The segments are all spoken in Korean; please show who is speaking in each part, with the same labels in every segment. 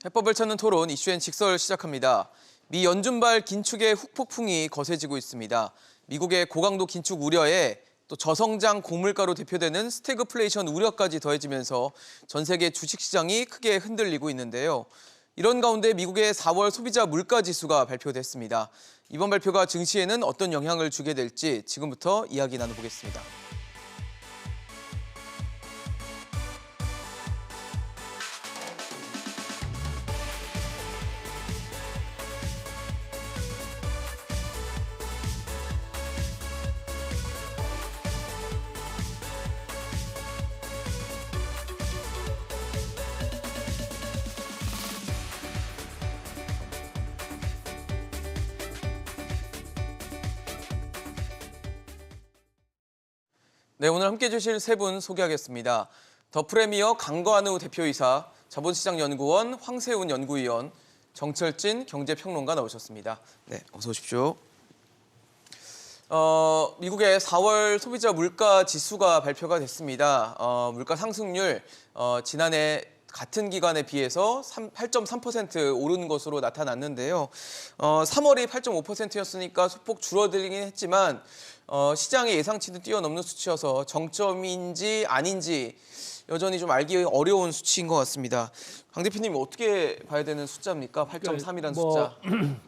Speaker 1: 해법을 찾는 토론 이슈엔 직설 시작합니다. 미 연준발 긴축의 후폭풍이 거세지고 있습니다. 미국의 고강도 긴축 우려에 또 저성장 고물가로 대표되는 스태그플레이션 우려까지 더해지면서 전 세계 주식시장이 크게 흔들리고 있는데요. 이런 가운데 미국의 4월 소비자 물가 지수가 발표됐습니다. 이번 발표가 증시에는 어떤 영향을 주게 될지 지금부터 이야기 나눠보겠습니다. 네, 오늘 함께해 주실 세 분 소개하겠습니다. 더 프레미어 강거한우 대표이사, 자본시장연구원 황세훈 연구위원, 정철진 경제평론가 나오셨습니다. 네, 어서 오십시오. 미국의 4월 소비자 물가 지수가 발표가 됐습니다. 물가 상승률 지난해 같은 기간에 비해서 8.3% 오른 것으로 나타났는데요. 3월이 8.5%였으니까 소폭 줄어들긴 했지만 시장의 예상치도 뛰어넘는 수치여서 정점인지 아닌지 여전히 좀 알기 어려운 수치인 것 같습니다. 강 대표님 어떻게 봐야 되는 숫자입니까? 8.3이라는 숫자.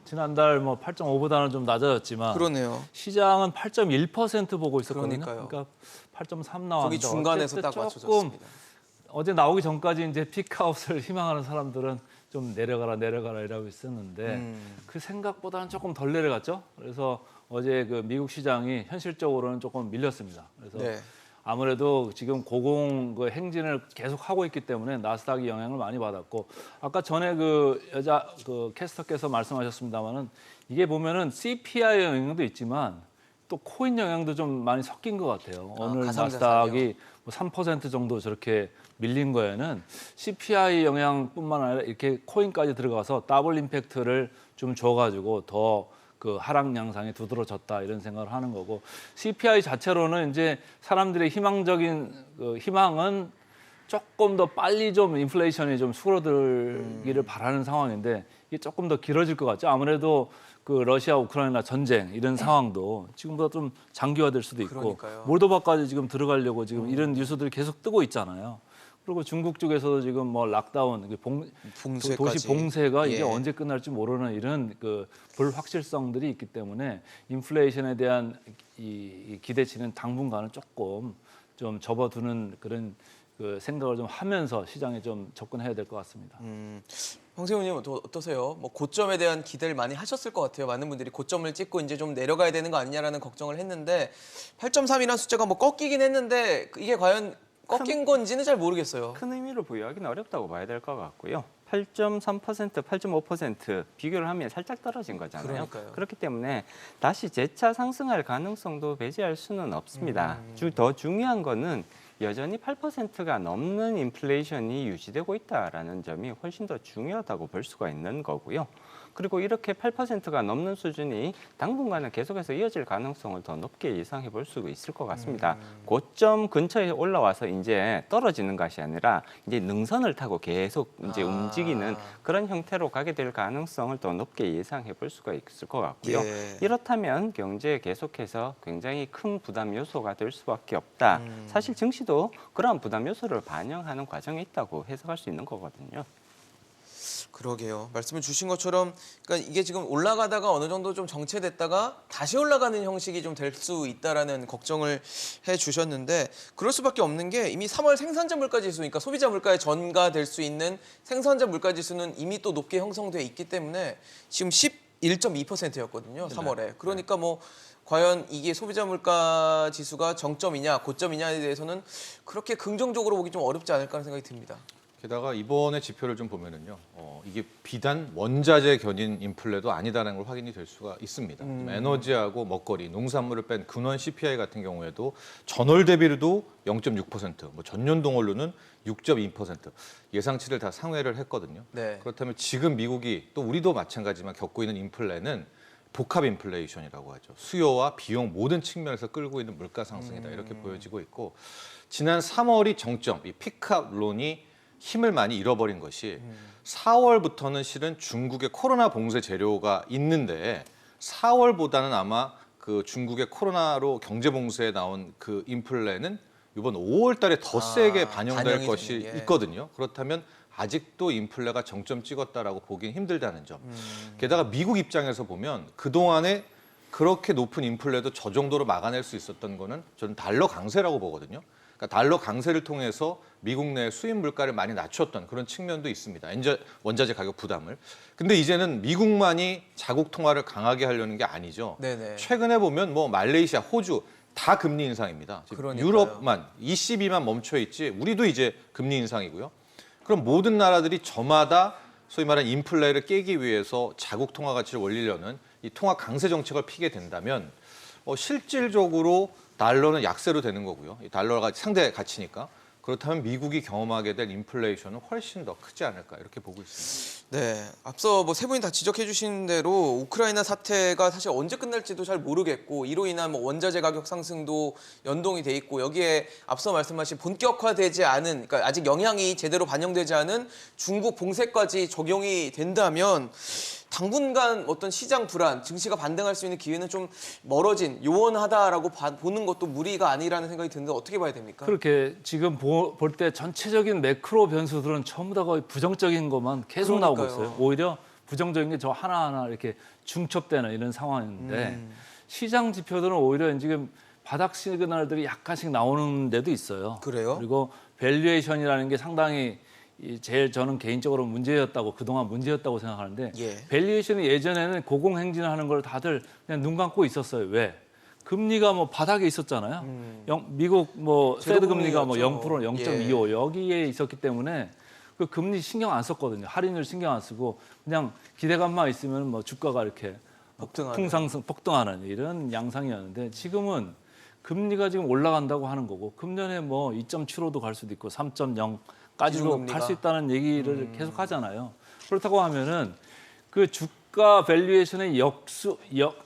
Speaker 2: 지난달 8.5보다는 좀 낮아졌지만
Speaker 1: 그러네요.
Speaker 2: 시장은 8.1% 보고 있었거든요.
Speaker 1: 그러니까요.
Speaker 2: 그러니까 8.3 나왔는데
Speaker 1: 거기 중간에서 딱
Speaker 2: 조금
Speaker 1: 맞춰졌습니다.
Speaker 2: 어제 나오기 전까지 이제 피크아웃을 희망하는 사람들은 좀 내려가라 이라고 있었는데 그 생각보다는 조금 덜 내려갔죠. 그래서 어제 그 미국 시장이 현실적으로는 조금 밀렸습니다. 그래서
Speaker 1: 네.
Speaker 2: 아무래도 지금 고공 그 행진을 계속 하고 있기 때문에 나스닥이 영향을 많이 받았고 아까 전에 그 여자 그 캐스터께서 말씀하셨습니다마는 이게 보면은 CPI 영향도 있지만 또 코인 영향도 좀 많이 섞인 것 같아요. 오늘 나스닥이 뭐 3% 정도 저렇게 밀린 거에는 CPI 영향뿐만 아니라 이렇게 코인까지 들어가서 더블 임팩트를 좀 줘가지고 더 그 하락 양상이 두드러졌다 이런 생각을 하는 거고 CPI 자체로는 이제 사람들의 희망적인 그 희망은 조금 더 빨리 좀 인플레이션이 좀 수그러들기를 바라는 상황인데 이게 조금 더 길어질 것 같죠. 아무래도 그 러시아 우크라이나 전쟁 이런 상황도 지금보다 좀 장기화될 수도 있고
Speaker 1: 그러니까요.
Speaker 2: 몰도바까지 지금 들어가려고 지금 이런 뉴스들이 계속 뜨고 있잖아요. 그리고 중국 쪽에서도 지금 뭐 락다운, 도시 봉쇄가 이게 언제 끝날지 모르는 이런 그 불확실성들이 있기 때문에 인플레이션에 대한 이 기대치는 당분간은 조금 좀 접어두는 그런 그 생각을 좀 하면서 시장에 좀 접근해야 될 것 같습니다.
Speaker 1: 황세훈님 어떠세요? 뭐 고점에 대한 기대를 많이 하셨을 것 같아요. 많은 분들이 고점을 찍고 이제 좀 내려가야 되는 거 아니냐라는 걱정을 했는데 8.3이라는 숫자가 뭐 꺾이긴 했는데 이게 과연 꺾인 건지는 잘 모르겠어요.
Speaker 3: 큰 의미를 부여하기는 어렵다고 봐야 될 것 같고요. 8.3%, 8.5% 비교를 하면 살짝 떨어진 거잖아요.
Speaker 1: 그러니까요.
Speaker 3: 그렇기 때문에 다시 재차 상승할 가능성도 배제할 수는 없습니다. 더 중요한 거는 여전히 8%가 넘는 인플레이션이 유지되고 있다는 점이 훨씬 더 중요하다고 볼 수가 있는 거고요. 그리고 이렇게 8%가 넘는 수준이 당분간은 계속해서 이어질 가능성을 더 높게 예상해 볼 수 있을 것 같습니다. 고점 근처에 올라와서 이제 떨어지는 것이 아니라 이제 능선을 타고 계속 이제 움직이는 그런 형태로 가게 될 가능성을 더 높게 예상해 볼 수가 있을 것 같고요.
Speaker 1: 예.
Speaker 3: 이렇다면 경제에 계속해서 굉장히 큰 부담 요소가 될 수밖에 없다. 사실 증시도 그런 부담 요소를 반영하는 과정에 있다고 해석할 수 있는 거거든요.
Speaker 1: 그러게요. 말씀을 주신 것처럼 그러니까 이게 지금 올라가다가 어느 정도 좀 정체됐다가 다시 올라가는 형식이 좀 될 수 있다라는 걱정을 해 주셨는데 그럴 수밖에 없는 게 이미 3월 생산자 물가 지수, 그러니까 소비자 물가에 전가될 수 있는 생산자 물가 지수는 이미 또 높게 형성돼 있기 때문에 지금 11.2%였거든요. 3월에. 그러니까 뭐 과연 이게 소비자 물가 지수가 정점이냐 고점이냐에 대해서는 그렇게 긍정적으로 보기 좀 어렵지 않을까 하는 생각이 듭니다.
Speaker 4: 게다가 이번에 지표를 좀 보면은요, 이게 비단 원자재 견인 인플레도 아니다라는 걸 확인이 될 수가 있습니다. 에너지하고 먹거리, 농산물을 뺀 근원 CPI 같은 경우에도 전월 대비로도 0.6%, 뭐 전년 동월로는 6.2% 예상치를 다 상회를 했거든요.
Speaker 1: 네.
Speaker 4: 그렇다면 지금 미국이 또 우리도 마찬가지지만 겪고 있는 인플레는 복합 인플레이션이라고 하죠. 수요와 비용 모든 측면에서 끌고 있는 물가 상승이다 이렇게 보여지고 있고 지난 3월이 정점, 이 피크아웃론이 힘을 많이 잃어버린 것이 4월부터는 실은 중국의 코로나 봉쇄 재료가 있는데 4월보다는 아마 그 중국의 코로나로 경제 봉쇄에 나온 그 인플레는 이번 5월 달에 더 세게 반영될
Speaker 1: 반영이
Speaker 4: 것이
Speaker 1: 되는 게.
Speaker 4: 있거든요. 그렇다면 아직도 인플레가 정점 찍었다라고 보기는 힘들다는 점. 게다가 미국 입장에서 보면 그동안에 그렇게 높은 인플레도 저 정도로 막아낼 수 있었던 거는 저는 달러 강세라고 보거든요. 그러니까 달러 강세를 통해서 미국 내 수입 물가를 많이 낮췄던 그런 측면도 있습니다. 원자재 가격 부담을. 근데 이제는 미국만이 자국 통화를 강하게 하려는 게 아니죠.
Speaker 1: 네네.
Speaker 4: 최근에 보면 뭐 말레이시아, 호주 다 금리 인상입니다. 지금
Speaker 1: 그러니까요.
Speaker 4: 유럽만 ECB만 멈춰 있지 우리도 이제 금리 인상이고요. 그럼 모든 나라들이 저마다 소위 말하는 인플레를 깨기 위해서 자국 통화 가치를 올리려는 이 통화 강세 정책을 피게 된다면 실질적으로 달러는 약세로 되는 거고요. 이 달러가 상대 가치니까. 그렇다면 미국이 경험하게 될 인플레이션은 훨씬 더 크지 않을까 이렇게 보고 있습니다.
Speaker 1: 네, 앞서 뭐 세 분이 다 지적해 주신 대로 우크라이나 사태가 사실 언제 끝날지도 잘 모르겠고 이로 인한 뭐 원자재 가격 상승도 연동이 돼 있고 여기에 앞서 말씀하신 본격화되지 않은 그러니까 아직 영향이 제대로 반영되지 않은 중국 봉쇄까지 적용이 된다면 당분간 어떤 시장 불안, 증시가 반등할 수 있는 기회는 좀 멀어진, 요원하다라고 보는 것도 무리가 아니라는 생각이 드는데 어떻게 봐야 됩니까?
Speaker 2: 그렇게 지금 볼 때 전체적인 매크로 변수들은 전부 다 거의 부정적인 것만 계속 나오고
Speaker 1: 그러니까요.
Speaker 2: 있어요. 오히려 부정적인 게 저 하나하나 이렇게 중첩되는 이런 상황인데 시장 지표들은 오히려 지금 바닥 시그널들이 약간씩 나오는 데도 있어요.
Speaker 1: 그래요?
Speaker 2: 그리고 밸류에이션이라는 게 상당히 제일 저는 개인적으로 문제였다고 그동안 문제였다고 생각하는데
Speaker 1: 예.
Speaker 2: 밸류에이션이 예전에는 고공행진을 하는 걸 다들 그냥 눈 감고 있었어요. 왜? 금리가 뭐 바닥에 있었잖아요. 미국 뭐 페드 금리가 뭐 0%,
Speaker 1: 제로금리였죠.
Speaker 2: 0.25 여기에 있었기 때문에 그 금리 신경 안 썼거든요. 할인율 신경 안 쓰고 그냥 기대감만 있으면 뭐 주가가 이렇게
Speaker 1: 폭등하는.
Speaker 2: 풍상승 폭등하는 이런 양상이었는데 지금은 금리가 지금 올라간다고 하는 거고 금년에 뭐 2.75도 갈 수도 있고 3.0까지도
Speaker 1: 기준금리가.
Speaker 2: 갈 수 있다는 얘기를 계속 하잖아요. 그렇다고 하면은 그 주가 밸류에이션의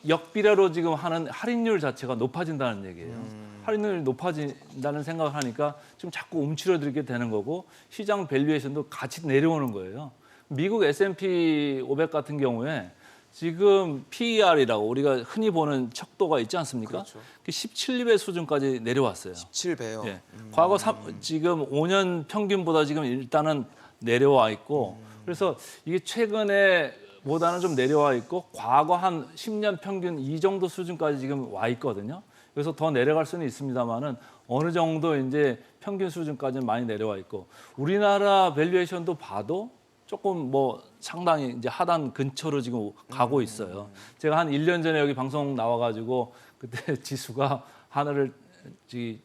Speaker 2: 역비례로 지금 하는 할인율 자체가 높아진다는 얘기예요. 할인율이 높아진다는 생각을 하니까 지금 자꾸 움츠러들게 되는 거고 시장 밸류에이션도 같이 내려오는 거예요. 미국 S&P 500 같은 경우에 지금 PER이라고 우리가 흔히 보는 척도가 있지 않습니까?
Speaker 1: 그렇죠.
Speaker 2: 17배 수준까지 내려왔어요.
Speaker 1: 7배요.
Speaker 2: 예. 과거 지금 5년 평균보다 지금 일단은 내려와 있고 그래서 이게 최근에 보다는 좀 내려와 있고 과거 한 10년 평균 이 정도 수준까지 지금 와 있거든요. 그래서 더 내려갈 수는 있습니다만은 어느 정도 이제 평균 수준까지는 많이 내려와 있고 우리나라 밸류에이션도 봐도 조금 뭐 상당히 이제 하단 근처로 지금 가고 있어요. 제가 한 1년 전에 여기 방송 나와가지고 그때 지수가 하늘을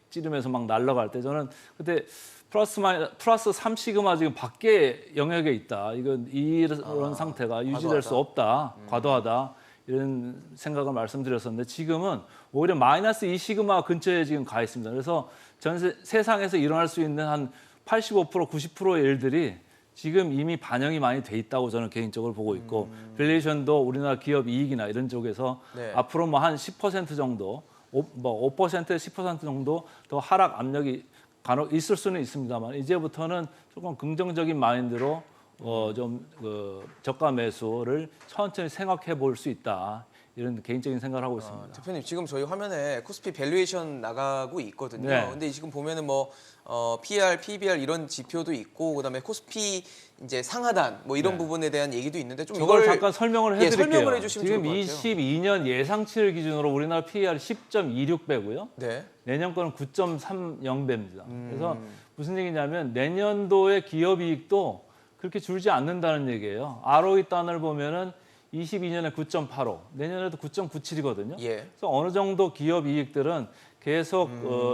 Speaker 2: 찌르면서 막 날아갈 때 저는 그때 플러스 3시그마 지금 밖에 영역에 있다. 이런 상태가 유지될 수 없다. 과도하다. 이런 생각을 말씀드렸었는데 지금은 오히려 마이너스 2시그마 근처에 지금 가 있습니다. 그래서 세상에서 일어날 수 있는 한 85%, 90%의 일들이 지금 이미 반영이 많이 돼 있다고 저는 개인적으로 보고 있고 밸류에이션도 우리나라 기업 이익이나 이런 쪽에서
Speaker 1: 네.
Speaker 2: 앞으로 뭐 한 10% 정도, 5%, 10% 정도 더 하락 압력이 간혹 있을 수는 있습니다만 이제부터는 조금 긍정적인 마인드로 좀 저가 매수를 천천히 생각해 볼 수 있다. 이런 개인적인 생각을 하고 있습니다.
Speaker 1: 대표님 지금 저희 화면에 코스피 밸류에이션 나가고 있거든요.
Speaker 2: 네.
Speaker 1: 근데 지금 보면은 뭐 PR, PBR 이런 지표도 있고 그다음에 코스피 이제 상하단 뭐 이런
Speaker 2: 네.
Speaker 1: 부분에 대한 얘기도 있는데 좀
Speaker 2: 저걸
Speaker 1: 이걸
Speaker 2: 잠깐 설명을
Speaker 1: 예,
Speaker 2: 해드릴게요.
Speaker 1: 설명을 해주시면
Speaker 2: 지금
Speaker 1: 좋을 것 같아요.
Speaker 2: 22년 예상치를 기준으로 우리나라 PER 10.26배고요.
Speaker 1: 네.
Speaker 2: 내년 거는 9.30배입니다. 그래서 무슨 얘기냐면 내년도의 기업이익도 그렇게 줄지 않는다는 얘기예요. ROE 단을 보면은 22년에 9.85, 내년에도 9.97이거든요.
Speaker 1: 예.
Speaker 2: 그래서 어느 정도 기업 이익들은 계속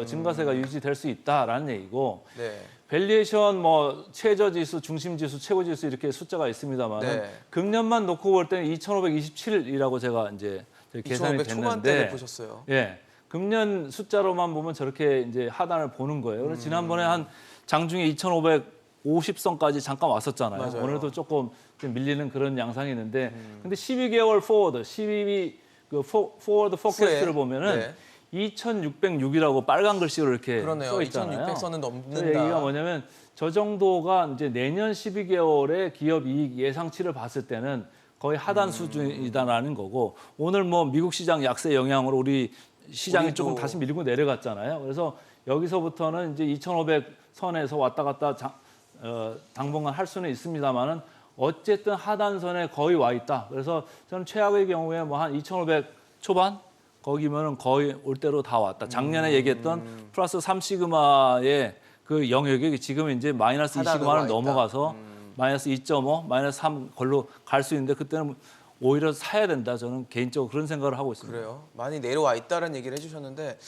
Speaker 2: 증가세가 유지될 수 있다라는 얘기고
Speaker 1: 네.
Speaker 2: 밸류에이션 뭐 최저지수, 중심지수, 최고지수 이렇게 숫자가 있습니다만
Speaker 1: 네.
Speaker 2: 금년만 놓고 볼 때는 2,527이라고 제가 이제 계산이
Speaker 1: 2,500 초반대를
Speaker 2: 됐는데
Speaker 1: 보셨어요.
Speaker 2: 예. 금년 숫자로만 보면 저렇게 이제 하단을 보는 거예요. 그래서 지난번에 한 장중에 2,550선까지 잠깐 왔었잖아요.
Speaker 1: 맞아요.
Speaker 2: 오늘도 조금 좀 밀리는 그런 양상이 있는데 근데 12개월 포워드, 12그 포워드 포커스를 보면은
Speaker 1: 네.
Speaker 2: 2,606이라고 빨간 글씨로 이렇게
Speaker 1: 그러네요.
Speaker 2: 써 있잖아요.
Speaker 1: 2,600선은
Speaker 2: 그
Speaker 1: 넘는다.
Speaker 2: 얘기가 뭐냐면 저 정도가 이제 내년 12개월의 기업 이익 예상치를 봤을 때는 거의 하단 수준이다라는 거고 오늘 뭐 미국 시장 약세 영향으로 우리 시장이
Speaker 1: 우리도
Speaker 2: 조금 다시 밀고 내려갔잖아요. 그래서 여기서부터는 이제 2,500선에서 왔다 갔다 당분간 할 수는 있습니다만은 어쨌든 하단선에 거의 와 있다. 그래서 저는 최악의 경우에 뭐 한 2,500 초반 거기면은 거의 올 대로 다 왔다. 작년에 얘기했던 플러스 3시그마의 그 영역이 지금 이제 마이너스
Speaker 1: 하단으로
Speaker 2: 2시그마를
Speaker 1: 와 있다.
Speaker 2: 넘어가서 마이너스 2.5, 마이너스 3 걸로 갈 수 있는데 그때는 오히려 사야 된다. 저는 개인적으로 그런 생각을 하고 있습니다.
Speaker 1: 그래요. 많이 내려와 있다는 얘기를 해주셨는데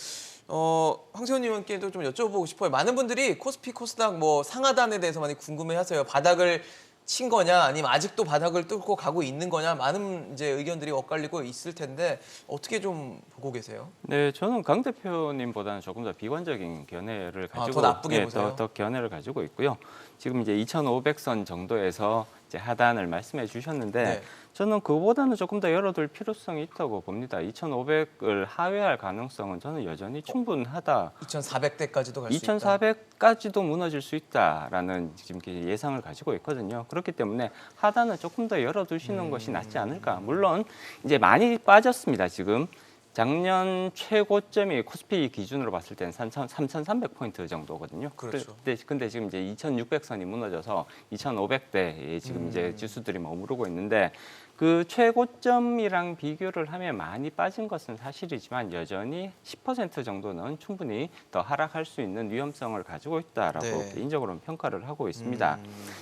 Speaker 1: 황세훈 의원께도 좀 여쭤보고 싶어요. 많은 분들이 코스피, 코스닥 뭐 상하단에 대해서 많이 궁금해하세요. 바닥을 친 거냐, 아니면 아직도 바닥을 뚫고 가고 있는 거냐, 많은 이제 의견들이 엇갈리고 있을 텐데 어떻게 좀 보고 계세요?
Speaker 3: 네, 저는 강 대표님보다는 조금 더 비관적인 견해를 가지고
Speaker 1: 더 나쁘게 보세요?
Speaker 3: 더 견해를 가지고 있고요. 지금 이제 2,500선 정도에서 이제 하단을 말씀해 주셨는데
Speaker 1: 네.
Speaker 3: 저는 그보다는 조금 더 열어둘 필요성이 있다고 봅니다. 2,500을 하회할 가능성은 저는 여전히 충분하다.
Speaker 1: 2,400대까지도 갈 수 있다.
Speaker 3: 2,400까지도 무너질 수 있다라는 지금 예상을 가지고 있거든요. 그렇기 때문에 하단은 조금 더 열어두시는 것이 낫지 않을까. 물론 이제 많이 빠졌습니다. 지금 작년 최고점이 코스피 기준으로 봤을 때는 3,300포인트 정도거든요.
Speaker 1: 그렇죠.
Speaker 3: 근데 지금 이제 2,600선이 무너져서 2,500대에 지금 이제 지수들이 머무르고 있는데 그 최고점이랑 비교를 하면 많이 빠진 것은 사실이지만 여전히 10% 정도는 충분히 더 하락할 수 있는 위험성을 가지고 있다라고
Speaker 1: 네.
Speaker 3: 개인적으로는 평가를 하고 있습니다.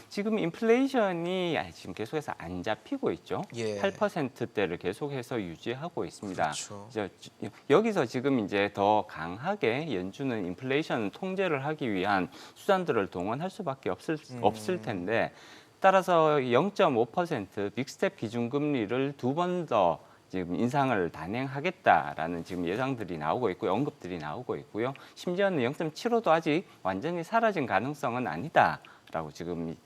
Speaker 3: 지금 인플레이션이 지금 계속해서 안 잡히고 있죠.
Speaker 1: 예.
Speaker 3: 8%대를 계속해서 유지하고 있습니다.
Speaker 1: 그렇죠.
Speaker 3: 여기서 지금 이제 더 강하게 연준은 인플레이션 통제를 하기 위한 수단들을 동원할 수밖에 없을 텐데 따라서 0.5% 빅스텝 기준금리를 2번 더 지금 인상을 단행하겠다라는 지금 예상들이 나오고 있고요. 언급들이 나오고 있고요. 심지어는 0.75도 아직 완전히 사라진 가능성은 아니다라고 지금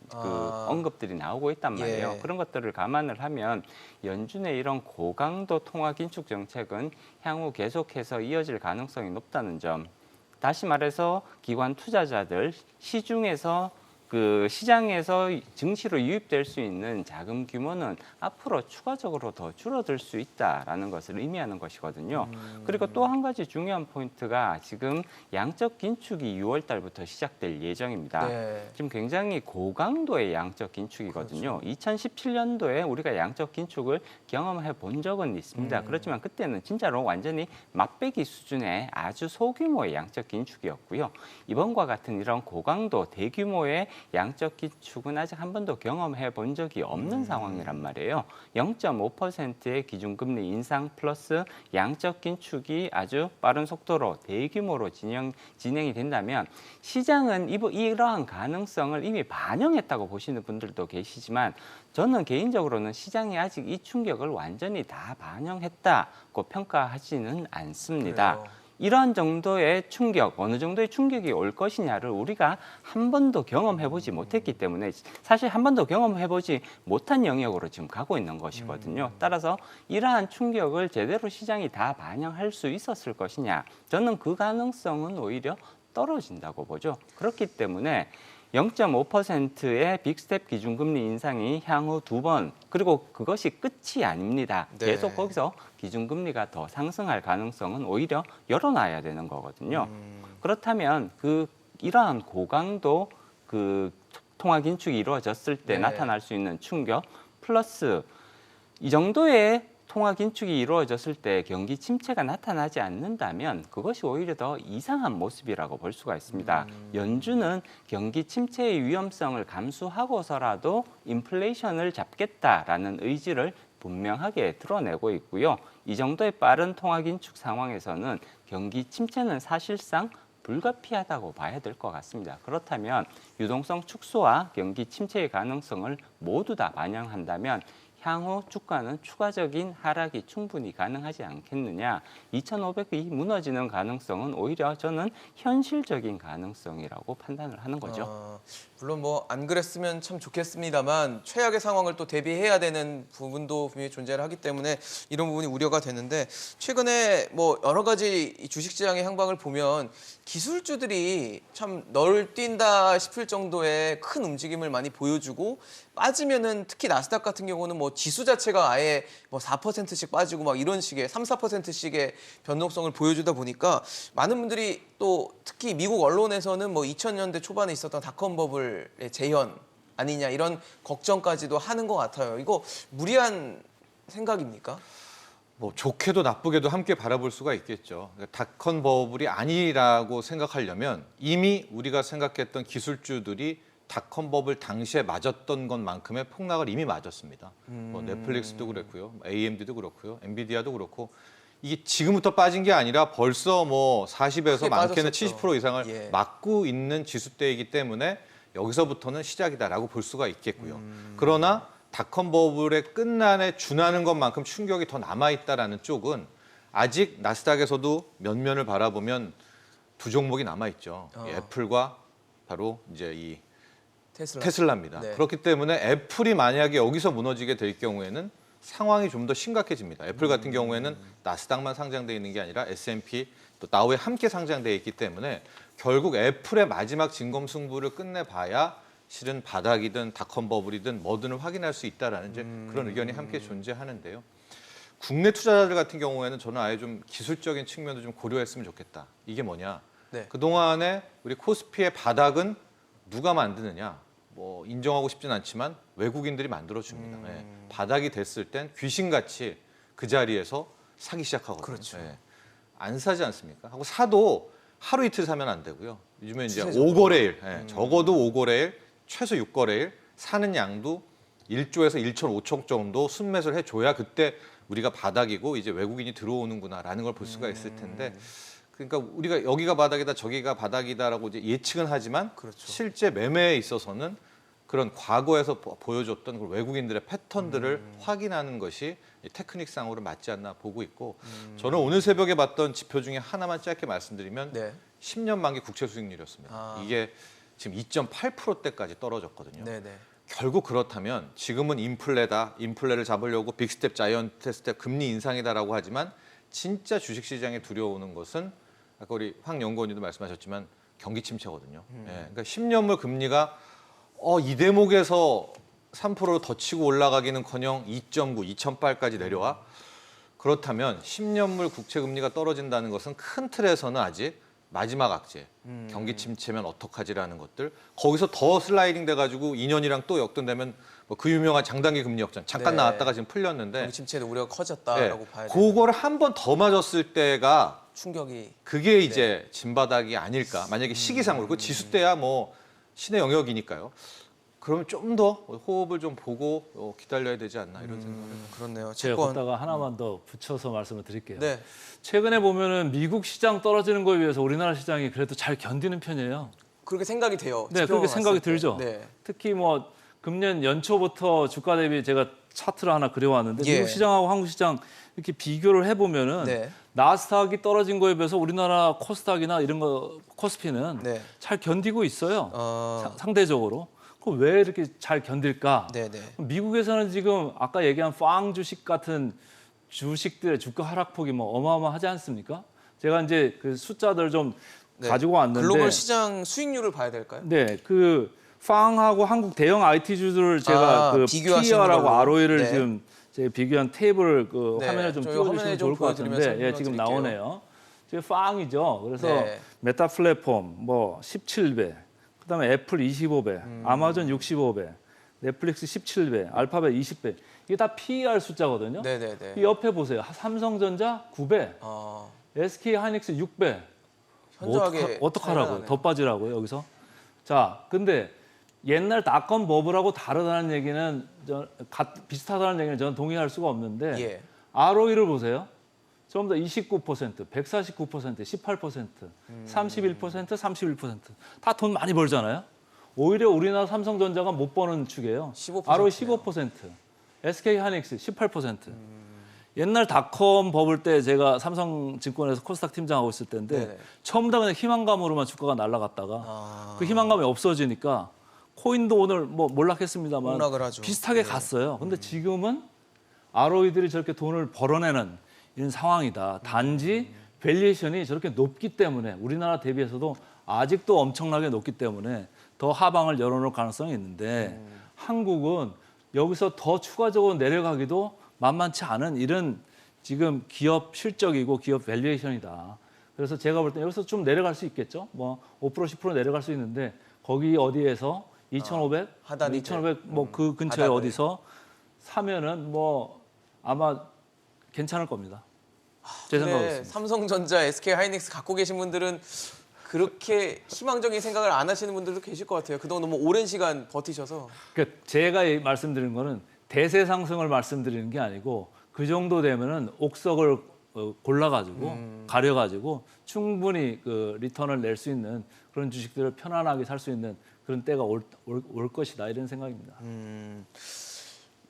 Speaker 3: 언급들이 나오고 있단 말이에요.
Speaker 1: 예.
Speaker 3: 그런 것들을 감안을 하면 연준의 이런 고강도 통화 긴축 정책은 향후 계속해서 이어질 가능성이 높다는 점. 다시 말해서 기관 투자자들 시중에서 시장에서 증시로 유입될 수 있는 자금 규모는 앞으로 추가적으로 더 줄어들 수 있다라는 것을 의미하는 것이거든요. 그리고 또 한 가지 중요한 포인트가 지금 양적 긴축이 6월 달부터 시작될 예정입니다.
Speaker 1: 네.
Speaker 3: 지금 굉장히 고강도의 양적 긴축이거든요. 2017년도에 우리가 양적 긴축을 경험해 본 적은 있습니다. 그렇지만 그때는 진짜로 완전히 맛배기 수준의 아주 소규모의 양적 긴축이었고요. 이번과 같은 이런 고강도 대규모의 양적 긴축은 아직 한 번도 경험해 본 적이 없는 상황이란 말이에요. 0.5%의 기준금리 인상 플러스 양적 긴축이 아주 빠른 속도로 대규모로 진행이 된다면 시장은 이러한 가능성을 이미 반영했다고 보시는 분들도 계시지만 저는 개인적으로는 시장이 아직 이 충격을 완전히 다 반영했다고 평가하지는 않습니다.
Speaker 1: 그래요.
Speaker 3: 이러한 정도의 충격, 어느 정도의 충격이 올 것이냐를 우리가 한 번도 경험해보지 못했기 때문에 사실 한 번도 경험해보지 못한 영역으로 지금 가고 있는 것이거든요. 따라서 이러한 충격을 제대로 시장이 다 반영할 수 있었을 것이냐, 저는 그 가능성은 오히려 떨어진다고 보죠. 그렇기 때문에 0.5%의 빅스텝 기준금리 인상이 향후 2번, 그리고 그것이 끝이 아닙니다.
Speaker 1: 네.
Speaker 3: 계속 거기서 기준금리가 더 상승할 가능성은 오히려 열어놔야 되는 거거든요. 그렇다면 이러한 고강도 통화 긴축이 이루어졌을 때
Speaker 1: 네.
Speaker 3: 나타날 수 있는 충격 플러스 이 정도의 통화 긴축이 이루어졌을 때 경기 침체가 나타나지 않는다면 그것이 오히려 더 이상한 모습이라고 볼 수가 있습니다. 연준은 경기 침체의 위험성을 감수하고서라도 인플레이션을 잡겠다라는 의지를 분명하게 드러내고 있고요. 이 정도의 빠른 통화 긴축 상황에서는 경기 침체는 사실상 불가피하다고 봐야 될 것 같습니다. 그렇다면 유동성 축소와 경기 침체의 가능성을 모두 다 반영한다면 향후 주가는 추가적인 하락이 충분히 가능하지 않겠느냐. 2,500이 무너지는 가능성은 오히려 저는 현실적인 가능성이라고 판단을 하는 거죠.
Speaker 1: 물론 뭐 안 그랬으면 참 좋겠습니다만 최악의 상황을 또 대비해야 되는 부분도 분명히 존재를 하기 때문에 이런 부분이 우려가 되는데 최근에 뭐 여러 가지 이 주식시장의 향방을 보면 기술주들이 참 널뛴다 싶을 정도의 큰 움직임을 많이 보여주고 빠지면은 특히 나스닥 같은 경우는 뭐 지수 자체가 아예 뭐 4%씩 빠지고 막 이런 식의 3, 4%씩의 변동성을 보여주다 보니까 많은 분들이 또 특히 미국 언론에서는 뭐 2000년대 초반에 있었던 닷컴 버블의 재현 아니냐 이런 걱정까지도 하는 것 같아요. 이거 무리한 생각입니까?
Speaker 4: 뭐 좋게도 나쁘게도 함께 바라볼 수가 있겠죠. 그러니까 닷컴 버블이 아니라고 생각하려면 이미 우리가 생각했던 기술주들이 닷컴 버블 당시에 맞았던 것만큼의 폭락을 이미 맞았습니다. 뭐 넷플릭스도 그렇고요, AMD도 그렇고요, 엔비디아도 그렇고 이게 지금부터 빠진 게 아니라 벌써 뭐 40에서
Speaker 1: 크게
Speaker 4: 많게는
Speaker 1: 빠졌었죠.
Speaker 4: 70% 이상을
Speaker 1: 예.
Speaker 4: 맞고 있는 지수대이기 때문에 여기서부터는 시작이다라고 볼 수가 있겠고요. 그러나 닷컴 버블의 끝난에 준하는 것만큼 충격이 더 남아있다라는 쪽은 아직 나스닥에서도 면면을 바라보면 두 종목이 남아있죠. 이 애플과 바로 이제 이 테슬라입니다.
Speaker 1: 네.
Speaker 4: 그렇기 때문에 애플이 만약에 여기서 무너지게 될 경우에는 상황이 좀 더 심각해집니다. 애플 같은 경우에는 나스닥만 상장돼 있는 게 아니라 S&P 또 다우에 함께 상장돼 있기 때문에 결국 애플의 마지막 진검승부를 끝내봐야 실은 바닥이든 닷컴 버블이든 뭐든 확인할 수 있다라는 이제 그런 의견이 함께 존재하는데요. 국내 투자자들 같은 경우에는 저는 아예 좀 기술적인 측면도 좀 고려했으면 좋겠다. 이게 뭐냐?
Speaker 1: 네.
Speaker 4: 그동안에 우리 코스피의 바닥은 누가 만드느냐? 뭐 인정하고 싶진 않지만 외국인들이 만들어줍니다. 예. 바닥이 됐을 땐 귀신같이 그 자리에서 사기 시작하거든요.
Speaker 1: 그렇죠.
Speaker 4: 예. 안 사지 않습니까? 하고 사도 하루 이틀 사면 안 되고요. 요즘에 이제
Speaker 1: 추세적으로.
Speaker 4: 5거래일, 예. 적어도 5거래일, 최소 6거래일 사는 양도 1조에서 1천 5천 정도 순매수를 해줘야 그때 우리가 바닥이고 이제 외국인이 들어오는구나라는 걸 볼 수가 있을 텐데 그러니까 우리가 여기가 바닥이다 저기가 바닥이다라고 이제 예측은 하지만
Speaker 1: 그렇죠.
Speaker 4: 실제 매매에 있어서는 그런 과거에서 보여줬던 그 외국인들의 패턴들을 확인하는 것이 이 테크닉상으로 맞지 않나 보고 있고 저는 오늘 새벽에 봤던 지표 중에 하나만 짧게 말씀드리면
Speaker 1: 네.
Speaker 4: 10년 만기 국채 수익률이었습니다. 이게 지금 2.8%대까지 떨어졌거든요.
Speaker 1: 네네.
Speaker 4: 결국 그렇다면 지금은 인플레다. 인플레를 잡으려고 빅스텝, 자이언트 스텝, 금리 인상이다라고 하지만 진짜 주식시장에 두려워오는 것은 아까 우리 황 연구원님도 말씀하셨지만 경기 침체거든요. 예, 그러니까 10년물 금리가 이 대목에서 3%로 더 치고 올라가기는커녕 2.9, 2.8까지 내려와. 그렇다면 10년물 국채 금리가 떨어진다는 것은 큰 틀에서는 아직 마지막 악재, 경기 침체면 어떡하지라는 것들 거기서 더 슬라이딩 돼가지고 2년이랑 또 역전되면 뭐 그 유명한 장단기 금리 역전 잠깐
Speaker 1: 네.
Speaker 4: 나왔다가 지금 풀렸는데
Speaker 1: 경기 침체도 우려가 커졌다라고
Speaker 4: 네,
Speaker 1: 봐야 돼요.
Speaker 4: 그거를 한 번 더 맞았을 때가
Speaker 1: 충격이
Speaker 4: 그게 이제 진바닥이 아닐까. 만약에 시기상으로 그 지수대야 뭐 신의 영역이니까요. 그러면 좀 더 호흡을 좀 보고 기다려야 되지 않나 이런 생각을 해요.
Speaker 1: 그렇네요.
Speaker 2: 제가
Speaker 1: 채권.
Speaker 2: 걷다가 하나만 더 붙여서 말씀을 드릴게요.
Speaker 1: 네.
Speaker 2: 최근에 보면은 미국 시장 떨어지는 거에 비해서 우리나라 시장이 그래도 잘 견디는 편이에요.
Speaker 1: 그렇게 생각이 돼요.
Speaker 2: 네,
Speaker 1: 지표만
Speaker 2: 그렇게
Speaker 1: 봤을
Speaker 2: 생각이
Speaker 1: 때.
Speaker 2: 들죠.
Speaker 1: 네.
Speaker 2: 특히 뭐 금년 연초부터 주가 대비 제가 차트를 하나 그려왔는데
Speaker 1: 예.
Speaker 2: 미국 시장하고 한국 시장 이렇게 비교를 해보면은
Speaker 1: 네.
Speaker 2: 나스닥이 떨어진 거에 비해서 우리나라 코스닥이나 이런 거 코스피는
Speaker 1: 네.
Speaker 2: 잘 견디고 있어요.
Speaker 1: 어,
Speaker 2: 상대적으로. 그럼 왜 이렇게 잘 견딜까?
Speaker 1: 네네.
Speaker 2: 미국에서는 지금 아까 얘기한 팡 주식 같은 주식들의 주가 하락폭이 뭐 어마어마하지 않습니까? 제가 이제 그 숫자들 좀
Speaker 1: 네.
Speaker 2: 가지고 왔는데
Speaker 1: 글로벌 시장 수익률을 봐야 될까요?
Speaker 2: 네, 그 팡하고 한국 대형 IT주들을 제가 그
Speaker 1: 비교하시는
Speaker 2: PER하고
Speaker 1: 걸로.
Speaker 2: ROE를
Speaker 1: 네.
Speaker 2: 지금 제가 비교한 테이블을 그
Speaker 1: 네,
Speaker 2: 화면에 좀
Speaker 1: 저희
Speaker 2: 띄워주시면
Speaker 1: 화면에 좀
Speaker 2: 좋을 것
Speaker 1: 보여드리면서
Speaker 2: 같은데, 예, 지금
Speaker 1: 설명드릴게요.
Speaker 2: 나오네요. 지금 팡이죠. 그래서
Speaker 1: 네.
Speaker 2: 메타 플랫폼 뭐 17배, 그다음에 애플 25배, 아마존 65배, 넷플릭스 17배, 알파벳 20배. 이게 다 PER 숫자거든요.
Speaker 1: 네네네.
Speaker 2: 이 옆에 보세요. 삼성전자 9배, SK 하이닉스 6배.
Speaker 1: 현저하게
Speaker 2: 어떡하라고요?
Speaker 1: 차이가 나네요.
Speaker 2: 더 빠지라고요, 여기서? 자, 근데 옛날 닷컴 버블하고 다르다는 얘기는 비슷하다는 얘기는 저는 동의할 수가 없는데
Speaker 1: 예.
Speaker 2: ROE를 보세요. 전부 다 29%, 149%, 18%, 31%, 31%. 다 돈 많이 벌잖아요. 오히려 우리나라 삼성전자가 못 버는 축이에요.
Speaker 1: 15%네요.
Speaker 2: ROE 15%. SK하이닉스 18%. 옛날 닷컴 버블 때 제가 삼성증권에서 코스닥 팀장하고 있을 때인데
Speaker 1: 네네.
Speaker 2: 처음부터 그냥 희망감으로만 주가가 날아갔다가
Speaker 1: 아.
Speaker 2: 그 희망감이 없어지니까 코인도 오늘 뭐 몰락했습니다만
Speaker 1: 폭락을 하죠.
Speaker 2: 비슷하게
Speaker 1: 네.
Speaker 2: 갔어요. 근데 지금은 ROE들이 저렇게 돈을 벌어내는 이런 상황이다. 단지 밸류에이션이 저렇게 높기 때문에 우리나라 대비해서도 아직도 엄청나게 높기 때문에 더 하방을 열어놓을 가능성이 있는데 한국은 여기서 더 추가적으로 내려가기도 만만치 않은 이런 지금 기업 실적이고 기업 밸류에이션이다. 그래서 제가 볼 때 여기서 좀 내려갈 수 있겠죠. 뭐 5% 10% 내려갈 수 있는데 거기 어디에서 2,500,
Speaker 1: 하단이
Speaker 2: 2,500 뭐 그 근처에
Speaker 1: 하단을.
Speaker 2: 어디서 사면은 뭐 아마 괜찮을 겁니다. 제
Speaker 1: 근데
Speaker 2: 생각으로는.
Speaker 1: 삼성전자, SK하이닉스 갖고 계신 분들은 그렇게 희망적인 생각을 안 하시는 분들도 계실 것 같아요. 그동안 너무 오랜 시간 버티셔서.
Speaker 2: 그러니까 제가 말씀드린 거는 대세 상승을 말씀드리는 게 아니고 그 정도 되면은 옥석을 골라가지고 가려가지고 충분히 그 리턴을 낼 수 있는 그런 주식들을 편안하게 살 수 있는 그런 때가 올 것이다 이런 생각입니다.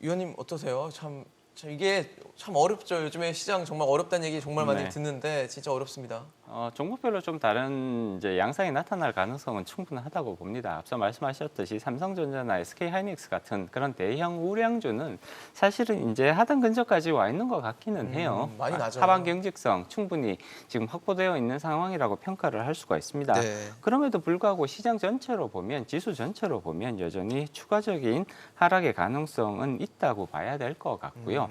Speaker 1: 위원님 어떠세요? 참 이게 참 어렵죠. 요즘에 시장 정말 어렵다는 얘기 정말 많이
Speaker 3: 네.
Speaker 1: 듣는데 진짜 어렵습니다.
Speaker 3: 종목별로 좀 다른 이제 양상이 나타날 가능성은 충분하다고 봅니다. 앞서 말씀하셨듯이 삼성전자나 SK하이닉스 같은 그런 대형 우량주는 사실은 이제 하단 근처까지 와 있는 것 같기는 해요.
Speaker 1: 많이 낮아요.
Speaker 3: 하반 경직성 충분히 지금 확보되어 있는 상황이라고 평가를 할 수가 있습니다.
Speaker 1: 네.
Speaker 3: 그럼에도 불구하고 시장 전체로 보면 지수 전체로 보면 여전히 추가적인 하락의 가능성은 있다고 봐야 될 것 같고요.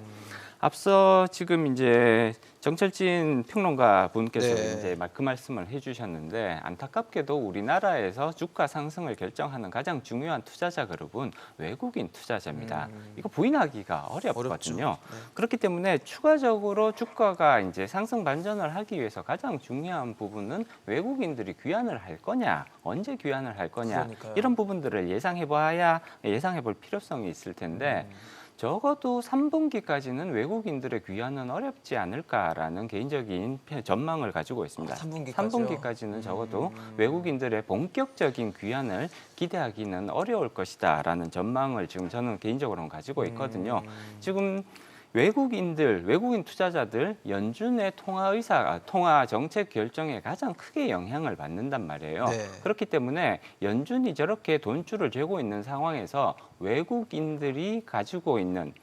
Speaker 3: 앞서 지금 이제 정철진 평론가 분께서
Speaker 1: 네.
Speaker 3: 이제 그 말씀을 해주셨는데 안타깝게도 우리나라에서 주가 상승을 결정하는 가장 중요한 투자자 그룹은 외국인 투자자입니다. 이거 부인하기가 어렵거든요.
Speaker 1: 어렵죠. 네.
Speaker 3: 그렇기 때문에 추가적으로 주가가 이제 상승 반전을 하기 위해서 가장 중요한 부분은 외국인들이 귀환을 할 거냐, 언제 귀환을 할 거냐
Speaker 1: 그러니까요.
Speaker 3: 이런 부분들을 예상해 볼 필요성이 있을 텐데. 적어도 3분기까지는 외국인들의 귀환은 어렵지 않을까라는 개인적인 전망을 가지고 있습니다.
Speaker 1: 3분기까지요?
Speaker 3: 3분기까지는 적어도 외국인들의 본격적인 귀환을 기대하기는 어려울 것이다라는 전망을 지금 저는 개인적으로는 가지고 있거든요. 지금 외국인 투자자들 연준의 통화 정책 결정에 가장 크게 영향을 받는단 말이에요.
Speaker 1: 네.
Speaker 3: 그렇기 때문에 연준이 저렇게 돈줄을 쥐고 있는 상황에서 외국인들이 가지고 있는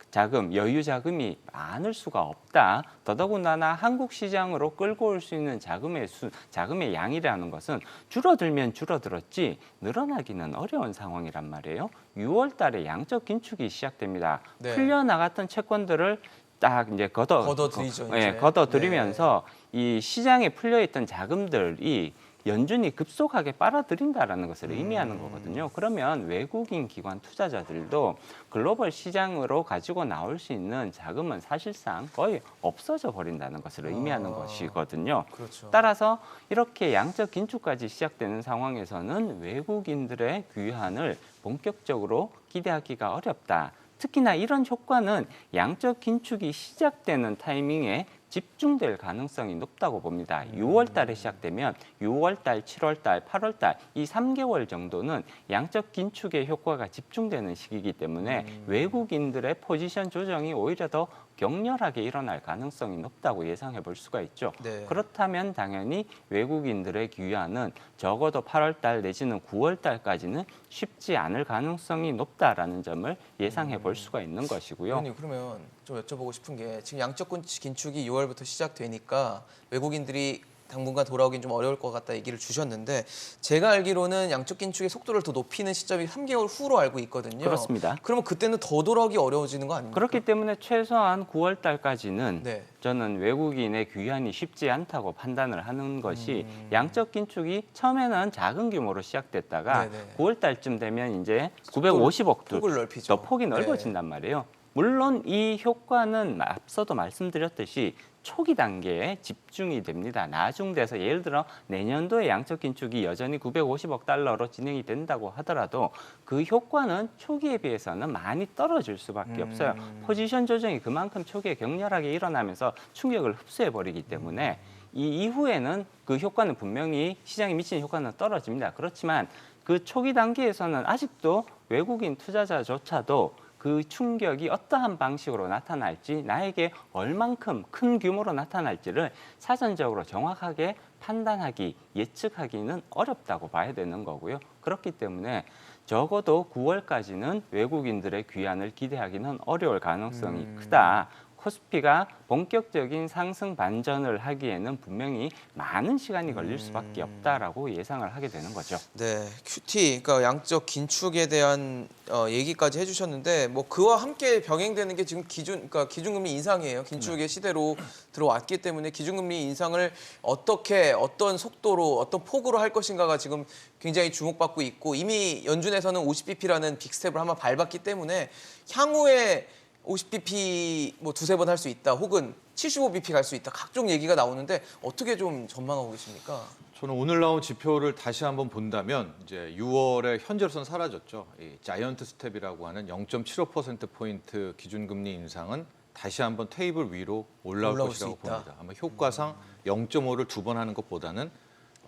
Speaker 3: 자금, 여유 자금이 많을 수가 없다. 더더군다나 한국 시장으로 끌고 올 수 있는 자금의 양이라는 것은 줄어들면 줄어들었지 늘어나기는 어려운 상황이란 말이에요. 6월 달에 양적 긴축이 시작됩니다.
Speaker 1: 네.
Speaker 3: 풀려나갔던 채권들을 딱 이제
Speaker 1: 걷어들이죠, 이제.
Speaker 3: 걷어들이면서 이 시장에 풀려있던 자금들이 연준이 급속하게 빨아들인다라는 것을 의미하는 거거든요. 그러면 외국인 기관 투자자들도 글로벌 시장으로 가지고 나올 수 있는 자금은 사실상 거의 없어져 버린다는 것을 의미하는 것이거든요.
Speaker 1: 그렇죠.
Speaker 3: 따라서 이렇게 양적 긴축까지 시작되는 상황에서는 외국인들의 귀환을 본격적으로 기대하기가 어렵다. 특히나 이런 효과는 양적 긴축이 시작되는 타이밍에 집중될 가능성이 높다고 봅니다. 6월 달에 시작되면 6월 달, 7월 달, 8월 달 이 3개월 정도는 양적 긴축의 효과가 집중되는 시기이기 때문에 외국인들의 포지션 조정이 오히려 더 격렬하게 일어날 가능성이 높다고 예상해 볼 수가 있죠.
Speaker 1: 네.
Speaker 3: 그렇다면 당연히 외국인들의 귀환은 적어도 8월 달 내지는 9월 달까지는 쉽지 않을 가능성이 높다라는 점을 예상해 볼 수가 있는 것이고요.
Speaker 1: 위원님 그러면 좀 여쭤보고 싶은 게 지금 양적 긴축이 6월부터 시작되니까 외국인들이 당분간 돌아오긴 좀 어려울 것 같다 얘기를 주셨는데 제가 알기로는 양적 긴축의 속도를 더 높이는 시점이 3개월 후로 알고 있거든요.
Speaker 3: 그렇습니다.
Speaker 1: 그러면 그때는 더 돌아오기 어려워지는 거 아닙니까?
Speaker 3: 그렇기 때문에 최소한 9월 달까지는
Speaker 1: 네.
Speaker 3: 저는 외국인의 귀환이 쉽지 않다고 판단을 하는 것이 양적 긴축이 처음에는 작은 규모로 시작됐다가
Speaker 1: 네네.
Speaker 3: 9월 달쯤 되면 이제 950억
Speaker 1: 폭을 넓히죠.
Speaker 3: 더 폭이
Speaker 1: 네.
Speaker 3: 넓어진단 말이에요. 물론 이 효과는 앞서도 말씀드렸듯이 초기 단계에 집중이 됩니다. 나중돼서 예를 들어 내년도에 양적 긴축이 여전히 950억 달러로 진행이 된다고 하더라도 그 효과는 초기에 비해서는 많이 떨어질 수밖에 없어요. 포지션 조정이 그만큼 초기에 격렬하게 일어나면서 충격을 흡수해 버리기 때문에 이 이후에는 그 효과는 분명히 시장에 미치는 효과는 떨어집니다. 그렇지만 그 초기 단계에서는 아직도 외국인 투자자조차도 그 충격이 어떠한 방식으로 나타날지, 나에게 얼만큼 큰 규모로 나타날지를 사전적으로 정확하게 판단하기, 예측하기는 어렵다고 봐야 되는 거고요. 그렇기 때문에 적어도 9월까지는 외국인들의 귀환을 기대하기는 어려울 가능성이 크다. 코스피가 본격적인 상승 반전을 하기에는 분명히 많은 시간이 걸릴 수밖에 없다라고 예상을 하게 되는 거죠.
Speaker 1: 네, QT, 그러니까 양적 긴축에 대한 얘기까지 해주셨는데 뭐 그와 함께 병행되는 게 지금 그러니까 기준금리 인상이에요. 긴축의 시대로 들어왔기 때문에 기준금리 인상을 어떻게, 어떤 속도로, 어떤 폭으로 할 것인가가 지금 굉장히 주목받고 있고 이미 연준에서는 50bp라는 빅스텝을 한번 밟았기 때문에 향후에 50bp 뭐 두세 번 할 수 있다, 혹은 75bp 갈 수 있다, 각종 얘기가 나오는데 어떻게 좀 전망하고 계십니까?
Speaker 4: 저는 오늘 나온 지표를 다시 한번 본다면 이제 6월에 현재로서는 사라졌죠. 이 자이언트 스텝이라고 하는 0.75%포인트 기준금리 인상은 다시 한번 테이블 위로 올라올
Speaker 1: 올라올
Speaker 4: 것이라고
Speaker 1: 수 있다.
Speaker 4: 봅니다. 아마 효과상 0.5를 두 번 하는 것보다는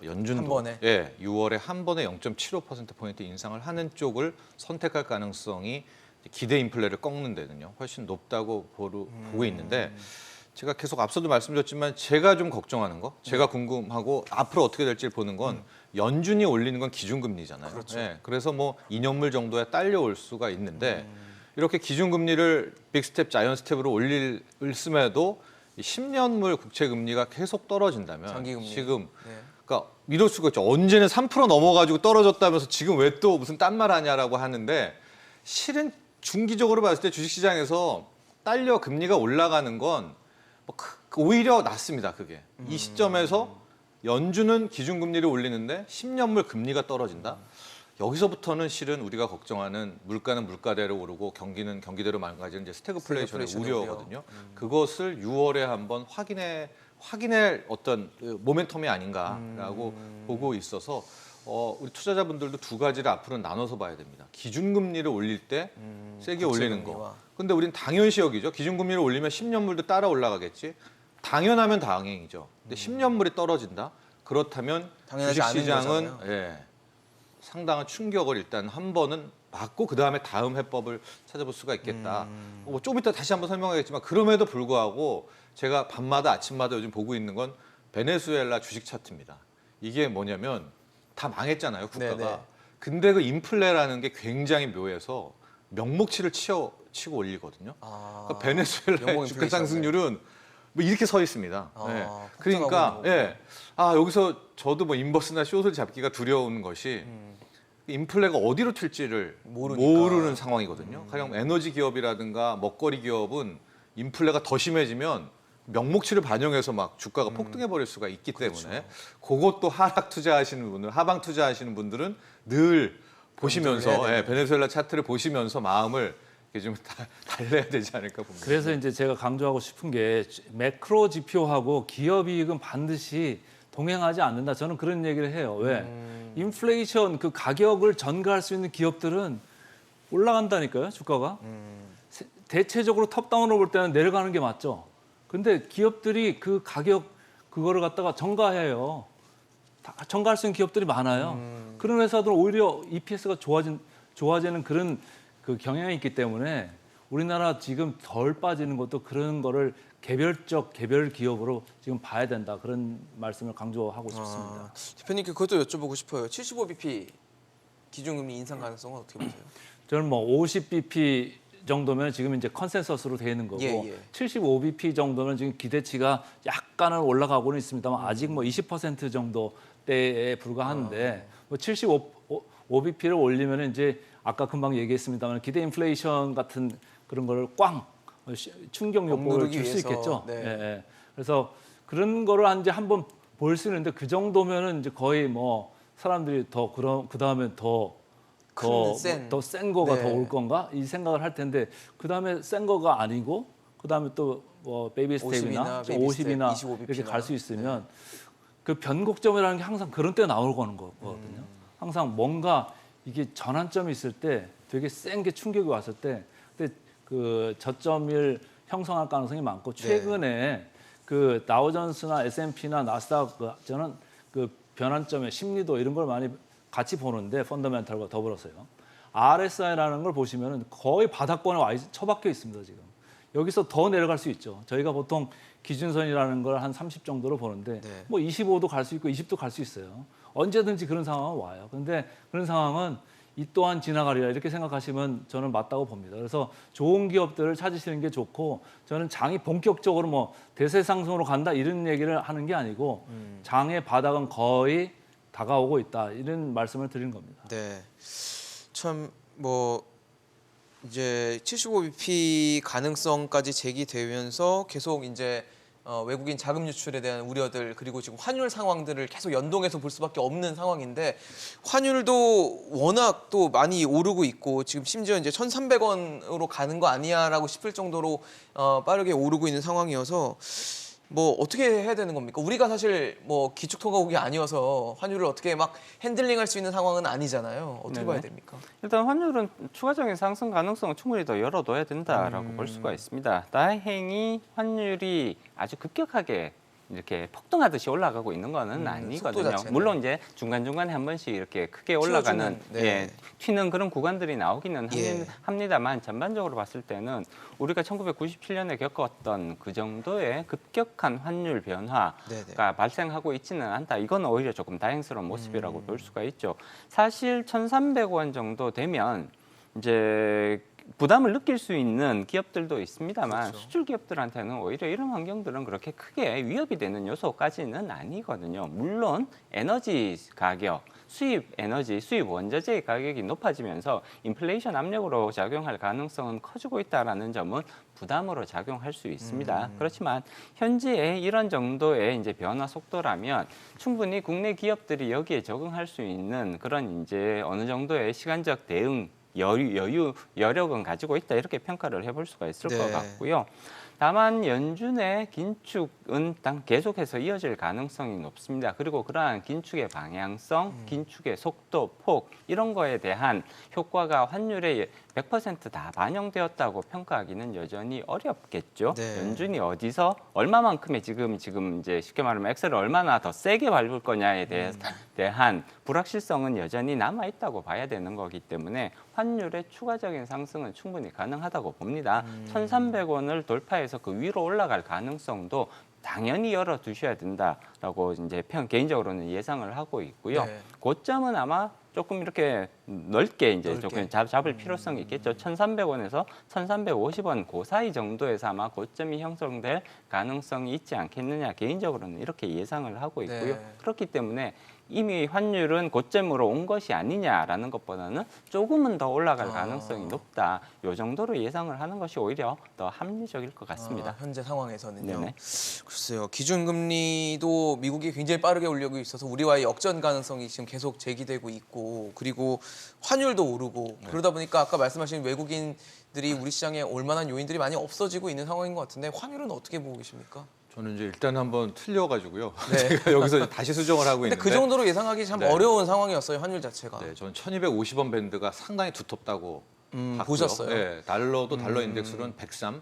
Speaker 4: 연준도
Speaker 1: 한 번에?
Speaker 4: 예, 6월에 한 번에 0.75%포인트 인상을 하는 쪽을 선택할 가능성이 기대 인플레를 꺾는 데는요 훨씬 높다고 보고 있는데, 제가 계속 앞서도 말씀드렸지만 제가 좀 걱정하는 거, 제가 궁금하고 앞으로 어떻게 될지 보는 건 연준이 올리는 건 기준금리잖아요.
Speaker 1: 그렇죠.
Speaker 4: 예, 그래서 뭐 2년물 정도에 딸려올 수가 있는데 이렇게 기준금리를 빅스텝, 자이언트 스텝으로 올렸음에도 10년물 국채금리가 계속 떨어진다면
Speaker 1: 장기금리.
Speaker 4: 지금
Speaker 1: 네.
Speaker 4: 그러니까 이럴 수가 있죠. 언제는 3% 넘어가지고 떨어졌다면서 지금 왜 또 무슨 딴 말 하냐라고 하는데, 실은 중기적으로 봤을 때 주식시장에서 딸려 금리가 올라가는 건 오히려 낫습니다. 그게 이 시점에서 연준은 기준금리를 올리는데 10년물 금리가 떨어진다. 여기서부터는 실은 우리가 걱정하는 물가는 물가대로 오르고 경기는 경기대로 망가지는 이제 스태그플레이션의 우려거든요. 그것을 6월에 한번 확인할 어떤 모멘텀이 아닌가라고 보고 있어서 우리 투자자분들도 두 가지를 앞으로는 나눠서 봐야 됩니다. 기준금리를 올릴 때 세게 올리는 거. 근데 우린 당연시 여기죠. 기준금리를 올리면 10년물도 따라 올라가겠지. 당연하면 당연이죠. 근데 10년물이 떨어진다. 그렇다면
Speaker 1: 당연하지 않은
Speaker 4: 주식시장은
Speaker 1: 거잖아요.
Speaker 4: 상당한 충격을 일단 한 번은 맞고 그 다음에 다음 해법을 찾아볼 수가 있겠다. 뭐 좀 이따 다시 한번 설명하겠지만, 그럼에도 불구하고 제가 밤마다 아침마다 요즘 보고 있는 건 베네수엘라 주식 차트입니다. 이게 뭐냐면 다 망했잖아요, 국가가.
Speaker 1: 네네.
Speaker 4: 근데 그 인플레라는 게 굉장히 묘해서 명목치를 치고 올리거든요. 그러니까 베네수엘라의
Speaker 1: 영국
Speaker 4: 주가
Speaker 1: 인플레이션,
Speaker 4: 상승률은 뭐 이렇게 서 있습니다. 네.
Speaker 1: 폭등하고
Speaker 4: 그러니까
Speaker 1: 있는 거군요.
Speaker 4: 여기서 저도 뭐 인버스나 숏을 잡기가 두려운 것이 인플레가 어디로 튈지를
Speaker 1: 모르니까.
Speaker 4: 모르는 상황이거든요. 가령 에너지 기업이라든가 먹거리 기업은 인플레가 더 심해지면 명목치를 반영해서 막 주가가 폭등해 버릴 수가 있기 때문에 그것도 하락 투자하시는 분들, 하방 투자하시는 분들은 늘 보시면서
Speaker 1: 해야 되는.
Speaker 4: 베네수엘라 차트를 보시면서 마음을 이렇게 좀 달래야 되지 않을까 봅니다.
Speaker 2: 그래서 이제 제가 강조하고 싶은 게 매크로 지표하고 기업 이익은 반드시 동행하지 않는다. 저는 그런 얘기를 해요. 왜? 인플레이션 그 가격을 전가할 수 있는 기업들은 올라간다니까요, 주가가. 대체적으로 톱다운으로 볼 때는 내려가는 게 맞죠. 근데 기업들이 그 가격 그거를 갖다가 전가해요. 다 전가할 수 있는 기업들이 많아요. 그런 회사들은 오히려 EPS가 좋아지는 그런 그 경향이 있기 때문에 우리나라 지금 덜 빠지는 것도 그런 거를 개별 기업으로 지금 봐야 된다. 그런 말씀을 강조하고 싶습니다.
Speaker 1: 대표님께 그것도 여쭤보고 싶어요. 75bp 기준금리 인상 가능성은 어떻게 보세요?
Speaker 2: 저는 뭐 50bp 정도면 지금 이제 컨센서스로 되어 있는 거고
Speaker 1: 예.
Speaker 2: 75bp 정도면 지금 기대치가 약간은 올라가고는 있습니다만 아직 뭐 20% 정도대에 불과한데 뭐 75bp를 올리면 이제 아까 금방 얘기했습니다만 기대 인플레이션 같은 그런 거를 꽝 충격 요법을
Speaker 1: 억누르기
Speaker 2: 줄 수
Speaker 1: 위해서,
Speaker 2: 있겠죠.
Speaker 1: 네.
Speaker 2: 예. 그래서 그런 거를 이제 한번 볼 수 있는데 그 정도면은 이제 거의 뭐 사람들이 더 그 다음에 더 센 거가
Speaker 1: 네.
Speaker 2: 더 올 건가 이 생각을 할 텐데 그 다음에 센 거가 아니고 그 다음에 또 뭐 베이비 스텝이나 50이나
Speaker 1: 25bp 나.
Speaker 2: 이렇게 갈 수 있으면 그 변곡점이라는 게 항상 그런 때 나오는 거거든요. 항상 뭔가 이게 전환점이 있을 때 되게 센 게 충격이 왔을 때 근데 그 저점을 형성할 가능성이 많고 최근에 그 다우존스나 S&P나 나스닥 저는 그 변환점의 심리도 이런 걸 많이 같이 보는데 펀더멘털과 더불어서요. RSI라는 걸 보시면 거의 바닥권에 처박혀 있습니다. 지금 여기서 더 내려갈 수 있죠. 저희가 보통 기준선이라는 걸 한 30 정도로 보는데
Speaker 1: 네.
Speaker 2: 뭐 25도 갈 수 있고 20도 갈 수 있어요. 언제든지 그런 상황은 와요. 그런데 그런 상황은 이 또한 지나가리라 이렇게 생각하시면 저는 맞다고 봅니다. 그래서 좋은 기업들을 찾으시는 게 좋고 저는 장이 본격적으로 뭐 대세 상승으로 간다 이런 얘기를 하는 게 아니고 장의 바닥은 거의 다가오고 있다 이런 말씀을 드리는 겁니다.
Speaker 1: 네. 참 뭐 이제 75bp 가능성까지 제기되면서 계속 이제 외국인 자금 유출에 대한 우려들 그리고 지금 환율 상황들을 계속 연동해서 볼 수밖에 없는 상황인데 환율도 워낙 또 많이 오르고 있고 지금 심지어 이제 1,300원으로 가는 거 아니야라고 싶을 정도로 빠르게 오르고 있는 상황이어서 뭐 어떻게 해야 되는 겁니까? 우리가 사실 뭐 기축통화국이 아니어서 환율을 어떻게 막 핸들링할 수 있는 상황은 아니잖아요. 어떻게
Speaker 3: 네네.
Speaker 1: 봐야 됩니까?
Speaker 3: 일단 환율은 추가적인 상승 가능성을 충분히 더 열어둬야 된다라고 볼 수가 있습니다. 다행히 환율이 아주 급격하게 이렇게 폭등하듯이 올라가고 있는 거는
Speaker 1: 속도
Speaker 3: 아니거든요.
Speaker 1: 자체는.
Speaker 3: 물론 이제 중간중간에 한 번씩 이렇게 크게 올라가는
Speaker 1: 튀어주는, 네.
Speaker 3: 튀는 그런 구간들이 나오기는
Speaker 1: 예.
Speaker 3: 합니다만 전반적으로 봤을 때는 우리가 1997년에 겪었던 그 정도의 급격한 환율 변화가
Speaker 1: 네네.
Speaker 3: 발생하고 있지는 않다. 이건 오히려 조금 다행스러운 모습이라고 볼 수가 있죠. 사실 1,300원 정도 되면 이제 부담을 느낄 수 있는 기업들도 있습니다만
Speaker 1: 그렇죠.
Speaker 3: 수출 기업들한테는 오히려 이런 환경들은 그렇게 크게 위협이 되는 요소까지는 아니거든요. 물론 에너지 가격, 수입 에너지, 수입 원자재 가격이 높아지면서 인플레이션 압력으로 작용할 가능성은 커지고 있다라는 점은 부담으로 작용할 수 있습니다. 그렇지만 현재의 이런 정도의 이제 변화 속도라면 충분히 국내 기업들이 여기에 적응할 수 있는 그런 이제 어느 정도의 시간적 대응 여력은 가지고 있다 이렇게 평가를 해볼 수가 있을
Speaker 1: 네.
Speaker 3: 것 같고요. 다만 연준의 긴축은 계속해서 이어질 가능성이 높습니다. 그리고 그러한 긴축의 방향성, 긴축의 속도, 폭 이런 거에 대한 효과가 환율에 100%다 반영되었다고 평가하기는 여전히 어렵겠죠.
Speaker 1: 네.
Speaker 3: 연준이 어디서 얼마만큼의 지금 이제 쉽게 말하면 엑셀을 얼마나 더 세게 밟을 거냐에 대한 불확실성은 여전히 남아 있다고 봐야 되는 거기 때문에 환율의 추가적인 상승은 충분히 가능하다고 봅니다. 1,300원을 돌파해서 그 위로 올라갈 가능성도 당연히 열어두셔야 된다라고 이제 개인적으로는 예상을 하고 있고요.
Speaker 1: 네.
Speaker 3: 고점은 아마 조금 이렇게 넓게 이제
Speaker 1: 넓게.
Speaker 3: 조금 잡을 필요성이 있겠죠. 1,300원에서 1,350원 그 사이 정도에서 아마 고점이 형성될 가능성이 있지 않겠느냐 개인적으로는 이렇게 예상을 하고 있고요.
Speaker 1: 네.
Speaker 3: 그렇기 때문에 이미 환율은 고점으로 온 것이 아니냐라는 것보다는 조금은 더 올라갈 가능성이 높다. 이 정도로 예상을 하는 것이 오히려 더 합리적일 것 같습니다.
Speaker 1: 현재 상황에서는요.
Speaker 3: 네네.
Speaker 1: 글쎄요. 기준금리도 미국이 굉장히 빠르게 올리고 있어서 우리와의 역전 가능성이 지금 계속 제기되고 있고 그리고 환율도 오르고 그러다 보니까 아까 말씀하신 외국인들이 우리 시장에 올 만한 요인들이 많이 없어지고 있는 상황인 것 같은데 환율은 어떻게 보고 계십니까?
Speaker 4: 저는 이제 일단 한번 틀려가지고
Speaker 1: 네.
Speaker 4: 제가 여기서 다시 수정을 하고
Speaker 1: 근데
Speaker 4: 있는데
Speaker 1: 그 정도로 예상하기 참
Speaker 4: 네.
Speaker 1: 어려운 상황이었어요. 환율 자체가.
Speaker 4: 네, 저는 1,250원 밴드가 상당히 두텁다고 봤고요.
Speaker 1: 보셨어요?
Speaker 4: 네, 달러도 달러 인덱스로는 103.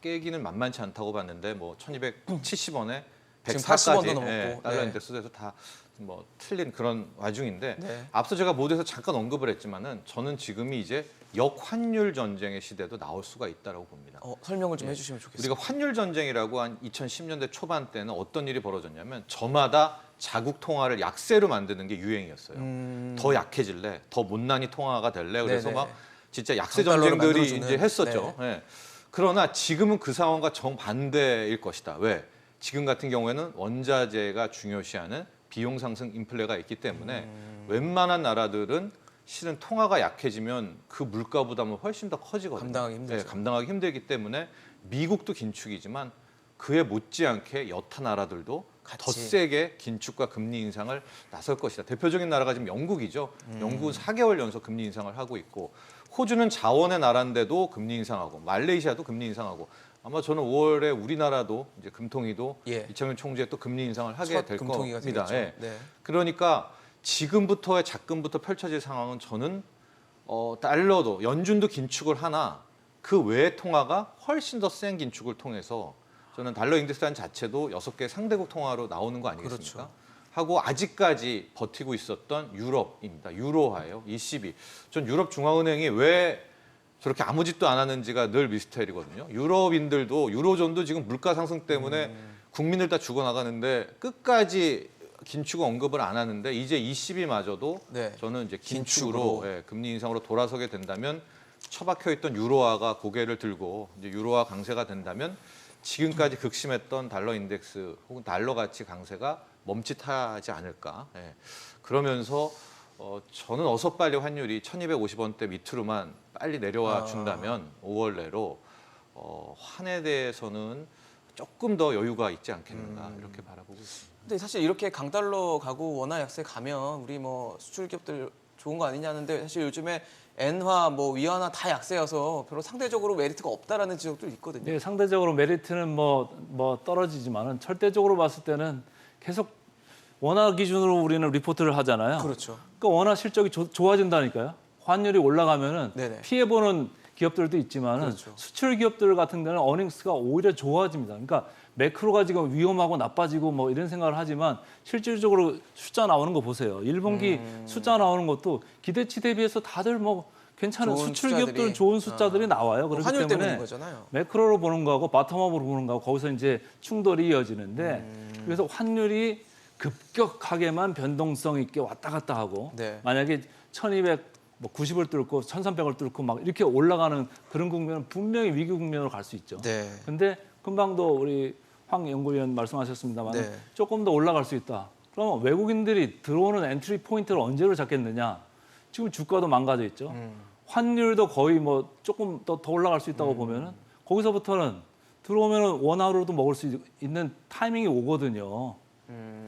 Speaker 4: 깨기는 만만치 않다고 봤는데 뭐 1,270원에
Speaker 1: 지금
Speaker 4: 104까지
Speaker 1: 80원도 넘었고.
Speaker 4: 달러
Speaker 1: 네.
Speaker 4: 인덱스에서 다 뭐 틀린 그런 와중인데
Speaker 1: 네.
Speaker 4: 앞서 제가 모두에서 잠깐 언급을 했지만은 저는 지금이 이제 역환율 전쟁의 시대도 나올 수가 있다라고 봅니다.
Speaker 1: 설명을 좀 해주시면 좋겠습니다.
Speaker 4: 우리가 환율 전쟁이라고 한 2010년대 초반 때는 어떤 일이 벌어졌냐면 저마다 자국 통화를 약세로 만드는 게 유행이었어요. 더 약해질래, 더 못난이 통화가 될래. 그래서
Speaker 1: 네네.
Speaker 4: 막 진짜 약세
Speaker 1: 강달러를
Speaker 4: 전쟁들이
Speaker 1: 만들어주는.
Speaker 4: 이제 했었죠. 예. 그러나 지금은 그 상황과 정반대일 것이다. 왜? 지금 같은 경우에는 원자재가 중요시하는 비용 상승 인플레가 있기 때문에 웬만한 나라들은 실은 통화가 약해지면 그 물가 부담은 훨씬 더 커지거든요.
Speaker 1: 감당하기 힘들죠.
Speaker 4: 네, 감당하기 힘들기 때문에 미국도 긴축이지만 그에 못지않게 여타 나라들도
Speaker 1: 같이.
Speaker 4: 더 세게 긴축과 금리 인상을 나설 것이다. 대표적인 나라가 지금 영국이죠. 영국은 4개월 연속 금리 인상을 하고 있고 호주는 자원의 나라인데도 금리 인상하고 말레이시아도 금리 인상하고 아마 저는 5월에 우리나라도 이제 금통위도
Speaker 1: 예.
Speaker 4: 이창용 총재 또 금리 인상을 하게
Speaker 1: 첫
Speaker 4: 될
Speaker 1: 금통위가
Speaker 4: 겁니다.
Speaker 1: 되겠죠.
Speaker 4: 예.
Speaker 1: 네.
Speaker 4: 그러니까 지금부터의 작금부터 펼쳐질 상황은 저는 달러도 연준도 긴축을 하나 그 외의 통화가 훨씬 더 센 긴축을 통해서 저는 달러 인덱스라는 자체도 6개 상대국 통화로 나오는 거 아니겠습니까?
Speaker 1: 그렇죠.
Speaker 4: 하고 아직까지 버티고 있었던 유럽입니다. 유로화예요. ECB. 전 유럽 중앙은행이 왜 저렇게 아무 짓도 안 하는지가 늘 미스테리거든요. 유럽인들도 유로존도 지금 물가 상승 때문에 국민들 다 죽어나가는데 끝까지 긴축 언급을 안 하는데 이제 ECB마저도
Speaker 1: 네.
Speaker 4: 저는 이제
Speaker 1: 긴축으로.
Speaker 4: 긴축으로 예, 금리 인상으로 돌아서게 된다면 처박혀 있던 유로화가 고개를 들고 이제 유로화 강세가 된다면 지금까지 극심했던 달러 인덱스 혹은 달러 가치 강세가 멈칫하지 않을까. 예. 그러면서 저는 어서 빨리 환율이 1,250원대 밑으로만 빨리 내려와 준다면 5월 내로 환에 대해서는 조금 더 여유가 있지 않겠는가 이렇게 바라보고 있습니다.
Speaker 1: 근데 사실 이렇게 강달러 가고 원화 약세 가면 우리 뭐 수출 기업들 좋은 거 아니냐는데 사실 요즘에 엔화, 뭐 위안화 다 약세여서 별로 상대적으로 메리트가 없다라는 지적도 있거든요.
Speaker 2: 예, 상대적으로 메리트는 뭐 떨어지지만은 절대적으로 봤을 때는 계속 원화 기준으로 우리는 리포트를 하잖아요.
Speaker 1: 그렇죠.
Speaker 2: 그러니까 원화 실적이 좋아진다니까요. 환율이 올라가면은
Speaker 1: 네네.
Speaker 2: 피해 보는 기업들도 있지만은
Speaker 1: 그렇죠.
Speaker 2: 수출 기업들 같은 데는 어닝스가 오히려 좋아집니다. 그러니까 매크로가 지금 위험하고 나빠지고 뭐 이런 생각을 하지만 실질적으로 숫자 나오는 거 보세요. 1분기 숫자 나오는 것도 기대치 대비해서 다들 뭐 괜찮은
Speaker 1: 좋은
Speaker 2: 수출
Speaker 1: 숫자들이.
Speaker 2: 기업들은 좋은 숫자들이 나와요. 그렇기
Speaker 1: 환율 때문인
Speaker 2: 때문에
Speaker 1: 거잖아요.
Speaker 2: 매크로로 보는 거하고 바텀업으로 보는 거하고 거기서 이제 충돌이 이어지는데 그래서 환율이 급격하게만 변동성 있게 왔다 갔다 하고
Speaker 1: 네.
Speaker 2: 만약에 1290을 뚫고 1300을 뚫고 막 이렇게 올라가는 그런 국면은 분명히 위기 국면으로 갈 수 있죠.
Speaker 1: 네.
Speaker 2: 근데 금방도 우리 황 연구위원 말씀하셨습니다만
Speaker 1: 네.
Speaker 2: 조금 더 올라갈 수 있다. 그러면 외국인들이 들어오는 엔트리 포인트를 언제로 잡겠느냐? 지금 주가도 망가져 있죠. 환율도 거의 뭐 조금 더 올라갈 수 있다고 보면은 거기서부터는 들어오면은 원화로도 먹을 수 있는 타이밍이 오거든요.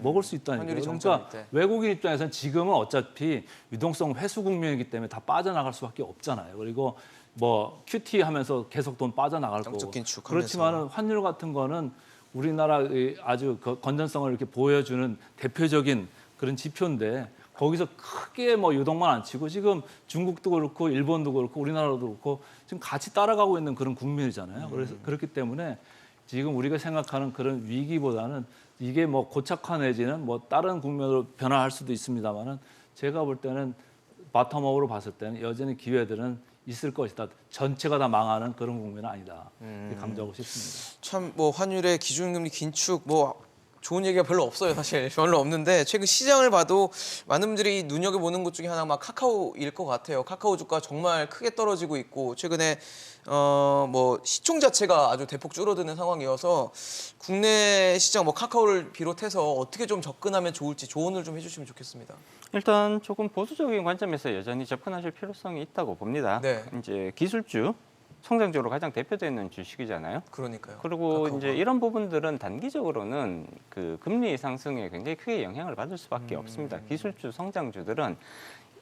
Speaker 2: 먹을 수 있다니까요.
Speaker 1: 환율이
Speaker 2: 그러니까
Speaker 1: 정점일 때.
Speaker 2: 외국인 입장에서는 지금은 어차피 유동성 회수 국면이기 때문에 다 빠져나갈 수밖에 없잖아요. 그리고 뭐 QT 하면서 계속 돈 빠져나갈 거고.
Speaker 1: 양적 긴축하면서.
Speaker 2: 그렇지만은 환율 같은 거는 우리나라의 아주 건전성을 이렇게 보여주는 대표적인 그런 지표인데 거기서 크게 뭐 유동만 안 치고 지금 중국도 그렇고 일본도 그렇고 우리나라도 그렇고 지금 같이 따라가고 있는 그런 국면이잖아요. 그래서 그렇기 때문에 지금 우리가 생각하는 그런 위기보다는 이게 뭐 고착화 내지는 뭐 다른 국면으로 변화할 수도 있습니다만은 제가 볼 때는 바텀업으로 봤을 때는 여전히 기회들은 있을 것이다. 전체가 다 망하는 그런 국면은 아니다. 강조하고 싶습니다.
Speaker 1: 참 뭐 환율의 기준금리 긴축 뭐 좋은 얘기가 별로 없어요. 사실 별로 없는데 최근 시장을 봐도 많은 분들이 눈여겨보는 것 중에 하나가 카카오일 것 같아요. 카카오 주가 정말 크게 떨어지고 있고 최근에 뭐 시총 자체가 아주 대폭 줄어드는 상황이어서 국내 시장 뭐 카카오를 비롯해서 어떻게 좀 접근하면 좋을지 조언을 좀 해주시면 좋겠습니다.
Speaker 3: 일단 조금 보수적인 관점에서 여전히 접근하실 필요성이 있다고 봅니다.
Speaker 1: 네.
Speaker 3: 이제 기술주, 성장주로 가장 대표되는 주식이잖아요.
Speaker 1: 그러니까요.
Speaker 3: 그리고
Speaker 1: 카카오가.
Speaker 3: 이제 이런 부분들은 단기적으로는 그 금리 상승에 굉장히 크게 영향을 받을 수밖에 없습니다. 기술주, 성장주들은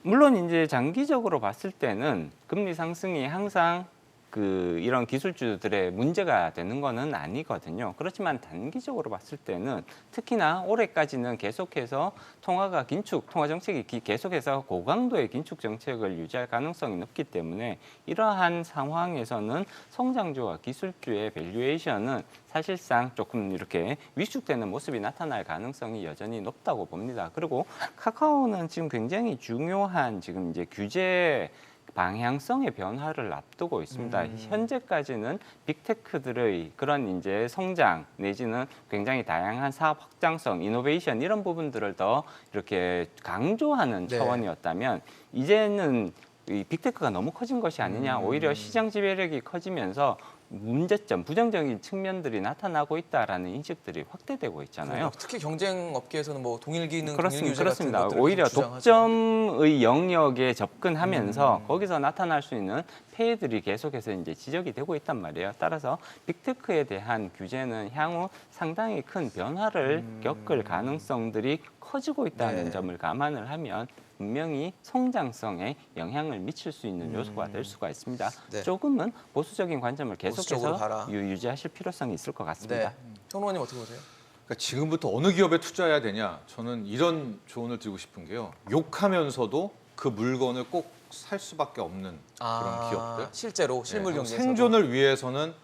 Speaker 3: 물론 이제 장기적으로 봤을 때는 금리 상승이 항상 그 이런 기술주들의 문제가 되는 거는 아니거든요. 그렇지만 단기적으로 봤을 때는 특히나 올해까지는 계속해서 통화 정책이 계속해서 고강도의 긴축 정책을 유지할 가능성이 높기 때문에 이러한 상황에서는 성장주와 기술주의 밸류에이션은 사실상 조금 이렇게 위축되는 모습이 나타날 가능성이 여전히 높다고 봅니다. 그리고 카카오는 지금 굉장히 중요한 지금 이제 규제 방향성의 변화를 앞두고 있습니다. 현재까지는 빅테크들의 그런 이제 성장 내지는 굉장히 다양한 사업 확장성, 이노베이션 이런 부분들을 더 이렇게 강조하는
Speaker 1: 네.
Speaker 3: 차원이었다면 이제는 이 빅테크가 너무 커진 것이 아니냐, 오히려 시장 지배력이 커지면서 문제점, 부정적인 측면들이 나타나고 있다라는 인식들이 확대되고 있잖아요.
Speaker 1: 특히 경쟁 업계에서는 뭐 동일 기능, 동일
Speaker 3: 그렇습니다.
Speaker 1: 규제 같은
Speaker 3: 그렇습니다.
Speaker 1: 것들을
Speaker 3: 오히려
Speaker 1: 주장하죠.
Speaker 3: 독점의 영역에 접근하면서 거기서 나타날 수 있는 폐해들이 계속해서 이제 지적이 되고 있단 말이에요. 따라서 빅테크에 대한 규제는 향후 상당히 큰 변화를 겪을 가능성들이 커지고 있다는
Speaker 1: 네.
Speaker 3: 점을 감안을 하면 분명히 성장성에 영향을 미칠 수 있는 요소가 될 수가 있습니다.
Speaker 1: 네.
Speaker 3: 조금은 보수적인 관점을
Speaker 1: 보수적으로
Speaker 3: 계속해서
Speaker 1: 봐라.
Speaker 3: 유지하실 필요성이 있을 것
Speaker 1: 네.
Speaker 3: 같습니다.
Speaker 1: 평론가님 어떻게 보세요?
Speaker 4: 그러니까 지금부터 어느 기업에 투자해야 되냐? 저는 이런 조언을 드리고 싶은 게요. 욕하면서도 그 물건을 꼭 살 수밖에 없는 그런 기업들.
Speaker 1: 실제로 실물
Speaker 4: 네,
Speaker 1: 경제에서도
Speaker 4: 생존을 위해서는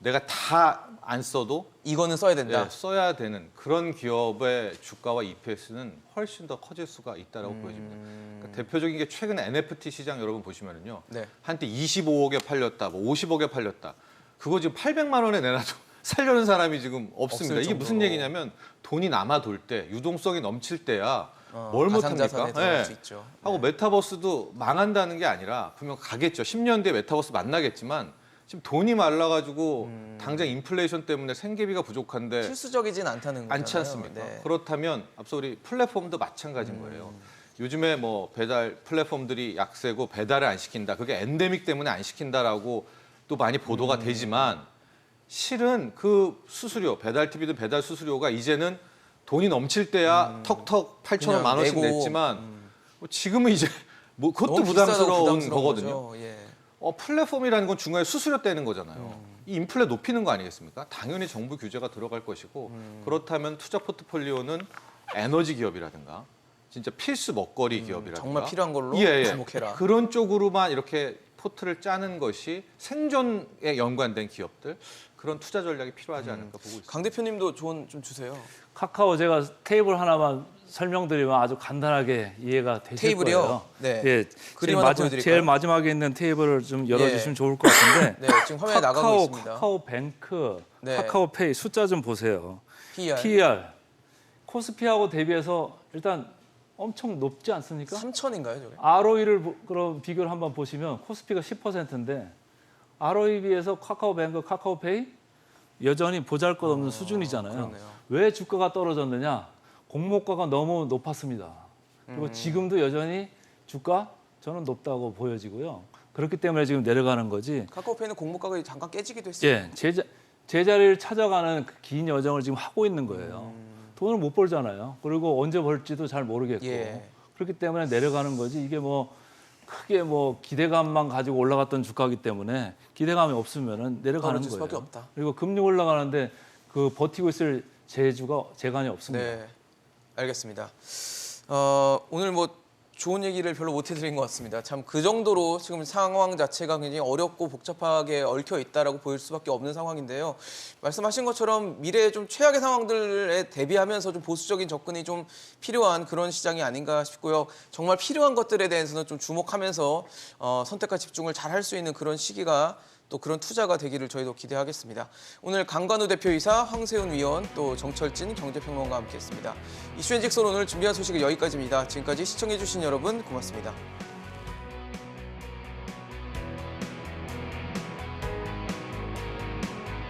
Speaker 4: 내가 다 안 써도
Speaker 1: 이거는 써야 된다.
Speaker 4: 예, 써야 되는 그런 기업의 주가와 EPS는 훨씬 더 커질 수가 있다라고 보여집니다. 그러니까 대표적인 게 최근 NFT 시장 여러분 보시면은요.
Speaker 1: 네.
Speaker 4: 한때 25억에 팔렸다, 뭐 50억에 팔렸다. 그거 지금 800만 원에 내놔도 살려는 사람이 지금 없습니다.
Speaker 1: 없을
Speaker 4: 이게 무슨
Speaker 1: 정도로.
Speaker 4: 얘기냐면 돈이 남아 돌 때, 유동성이 넘칠 때야 뭘
Speaker 1: 가상자산에
Speaker 4: 못합니까?
Speaker 1: 들어갈 수 있죠.
Speaker 4: 하고 메타버스도 망한다는 게 아니라 분명 가겠죠. 10년 뒤에 메타버스 만나겠지만 지금 돈이 말라가지고 당장 인플레이션 때문에 생계비가 부족한데
Speaker 1: 필수적이진 않다는 거잖아요.
Speaker 4: 않지 않습니까?
Speaker 1: 네.
Speaker 4: 그렇다면 앞서 우리 플랫폼도 마찬가지인 거예요. 요즘에 뭐 배달 플랫폼들이 약세고 배달을 안 시킨다. 그게 엔데믹 때문에 안 시킨다라고 또 많이 보도가 되지만 실은 그 수수료, 배달 TV든 배달 수수료가 이제는 돈이 넘칠 때야 턱턱 8천 원,
Speaker 1: 그냥
Speaker 4: 만 원씩
Speaker 1: 내고,
Speaker 4: 냈지만 뭐 지금은 이제 뭐 그것도
Speaker 1: 너무 비싸다고
Speaker 4: 부담스러운
Speaker 1: 부담스러운
Speaker 4: 거거든요.
Speaker 1: 거죠. 예.
Speaker 4: 플랫폼이라는 건 중간에 수수료 떼는 거잖아요. 이 인플레 높이는 거 아니겠습니까? 당연히 정부 규제가 들어갈 것이고 그렇다면 투자 포트폴리오는 에너지 기업이라든가 진짜 필수 먹거리 기업이라든가
Speaker 1: 정말 필요한 걸로 주목해라.
Speaker 4: 그런 쪽으로만 이렇게 포트를 짜는 것이 생존에 연관된 기업들 그런 투자 전략이 필요하지 않을까 보고 있습니다.
Speaker 1: 강 대표님도 조언 좀 주세요.
Speaker 2: 카카오 제가 테이블 하나만 설명드리면 아주 간단하게 이해가 되실
Speaker 1: 테이블이요?
Speaker 2: 거예요.
Speaker 1: 네.
Speaker 2: 예,
Speaker 1: 그림 하나
Speaker 2: 제일
Speaker 1: 보여드릴까요?
Speaker 2: 마지막에 있는 테이블을 좀 열어주시면
Speaker 1: 예.
Speaker 2: 좋을 것 같은데
Speaker 1: 네, 지금 화면에 나가고 있습니다.
Speaker 2: 카카오뱅크,
Speaker 1: 네.
Speaker 2: 카카오페이 숫자 좀 보세요.
Speaker 1: PER
Speaker 2: PER 코스피하고 대비해서 일단 엄청 높지 않습니까?
Speaker 1: 3천인가요, 저게?
Speaker 2: ROE를 그럼 비교를 한번 보시면 코스피가 10%인데 ROE 비해서 카카오뱅크, 카카오페이 여전히 보잘것없는 수준이잖아요.
Speaker 1: 그러네요.
Speaker 2: 왜 주가가 떨어졌느냐? 공모가가 너무 높았습니다. 그리고 지금도 여전히 주가 저는 높다고 보여지고요. 그렇기 때문에 지금 내려가는 거지.
Speaker 1: 카카오페이는 공모가가 잠깐 깨지기도 했어요.
Speaker 2: 예, 제자리를 찾아가는 그 긴 여정을 지금 하고 있는 거예요. 돈을 못 벌잖아요. 그리고 언제 벌지도 잘 모르겠고.
Speaker 1: 예.
Speaker 2: 그렇기 때문에 내려가는 거지. 이게 뭐 크게 뭐 기대감만 가지고 올라갔던 주가이기 때문에 기대감이 없으면은 내려가는
Speaker 1: 떨어질
Speaker 2: 거예요.
Speaker 1: 수밖에 없다.
Speaker 2: 그리고 금리 올라가는데 그 버티고 있을 재간이 없습니다.
Speaker 1: 네, 알겠습니다. 오늘 뭐 좋은 얘기를 별로 못 해드린 것 같습니다. 참 그 정도로 지금 상황 자체가 굉장히 어렵고 복잡하게 얽혀 있다라고 보일 수밖에 없는 상황인데요. 말씀하신 것처럼 미래의 좀 최악의 상황들에 대비하면서 좀 보수적인 접근이 좀 필요한 그런 시장이 아닌가 싶고요. 정말 필요한 것들에 대해서는 좀 주목하면서 선택과 집중을 잘 할 수 있는 그런 시기가 또 그런 투자가 되기를 저희도 기대하겠습니다. 오늘 강관우 대표이사, 황세훈 위원, 또 정철진 경제평론가와 함께했습니다. 이슈앤직설 오늘 준비한 소식은 여기까지입니다. 지금까지 시청해주신 여러분 고맙습니다.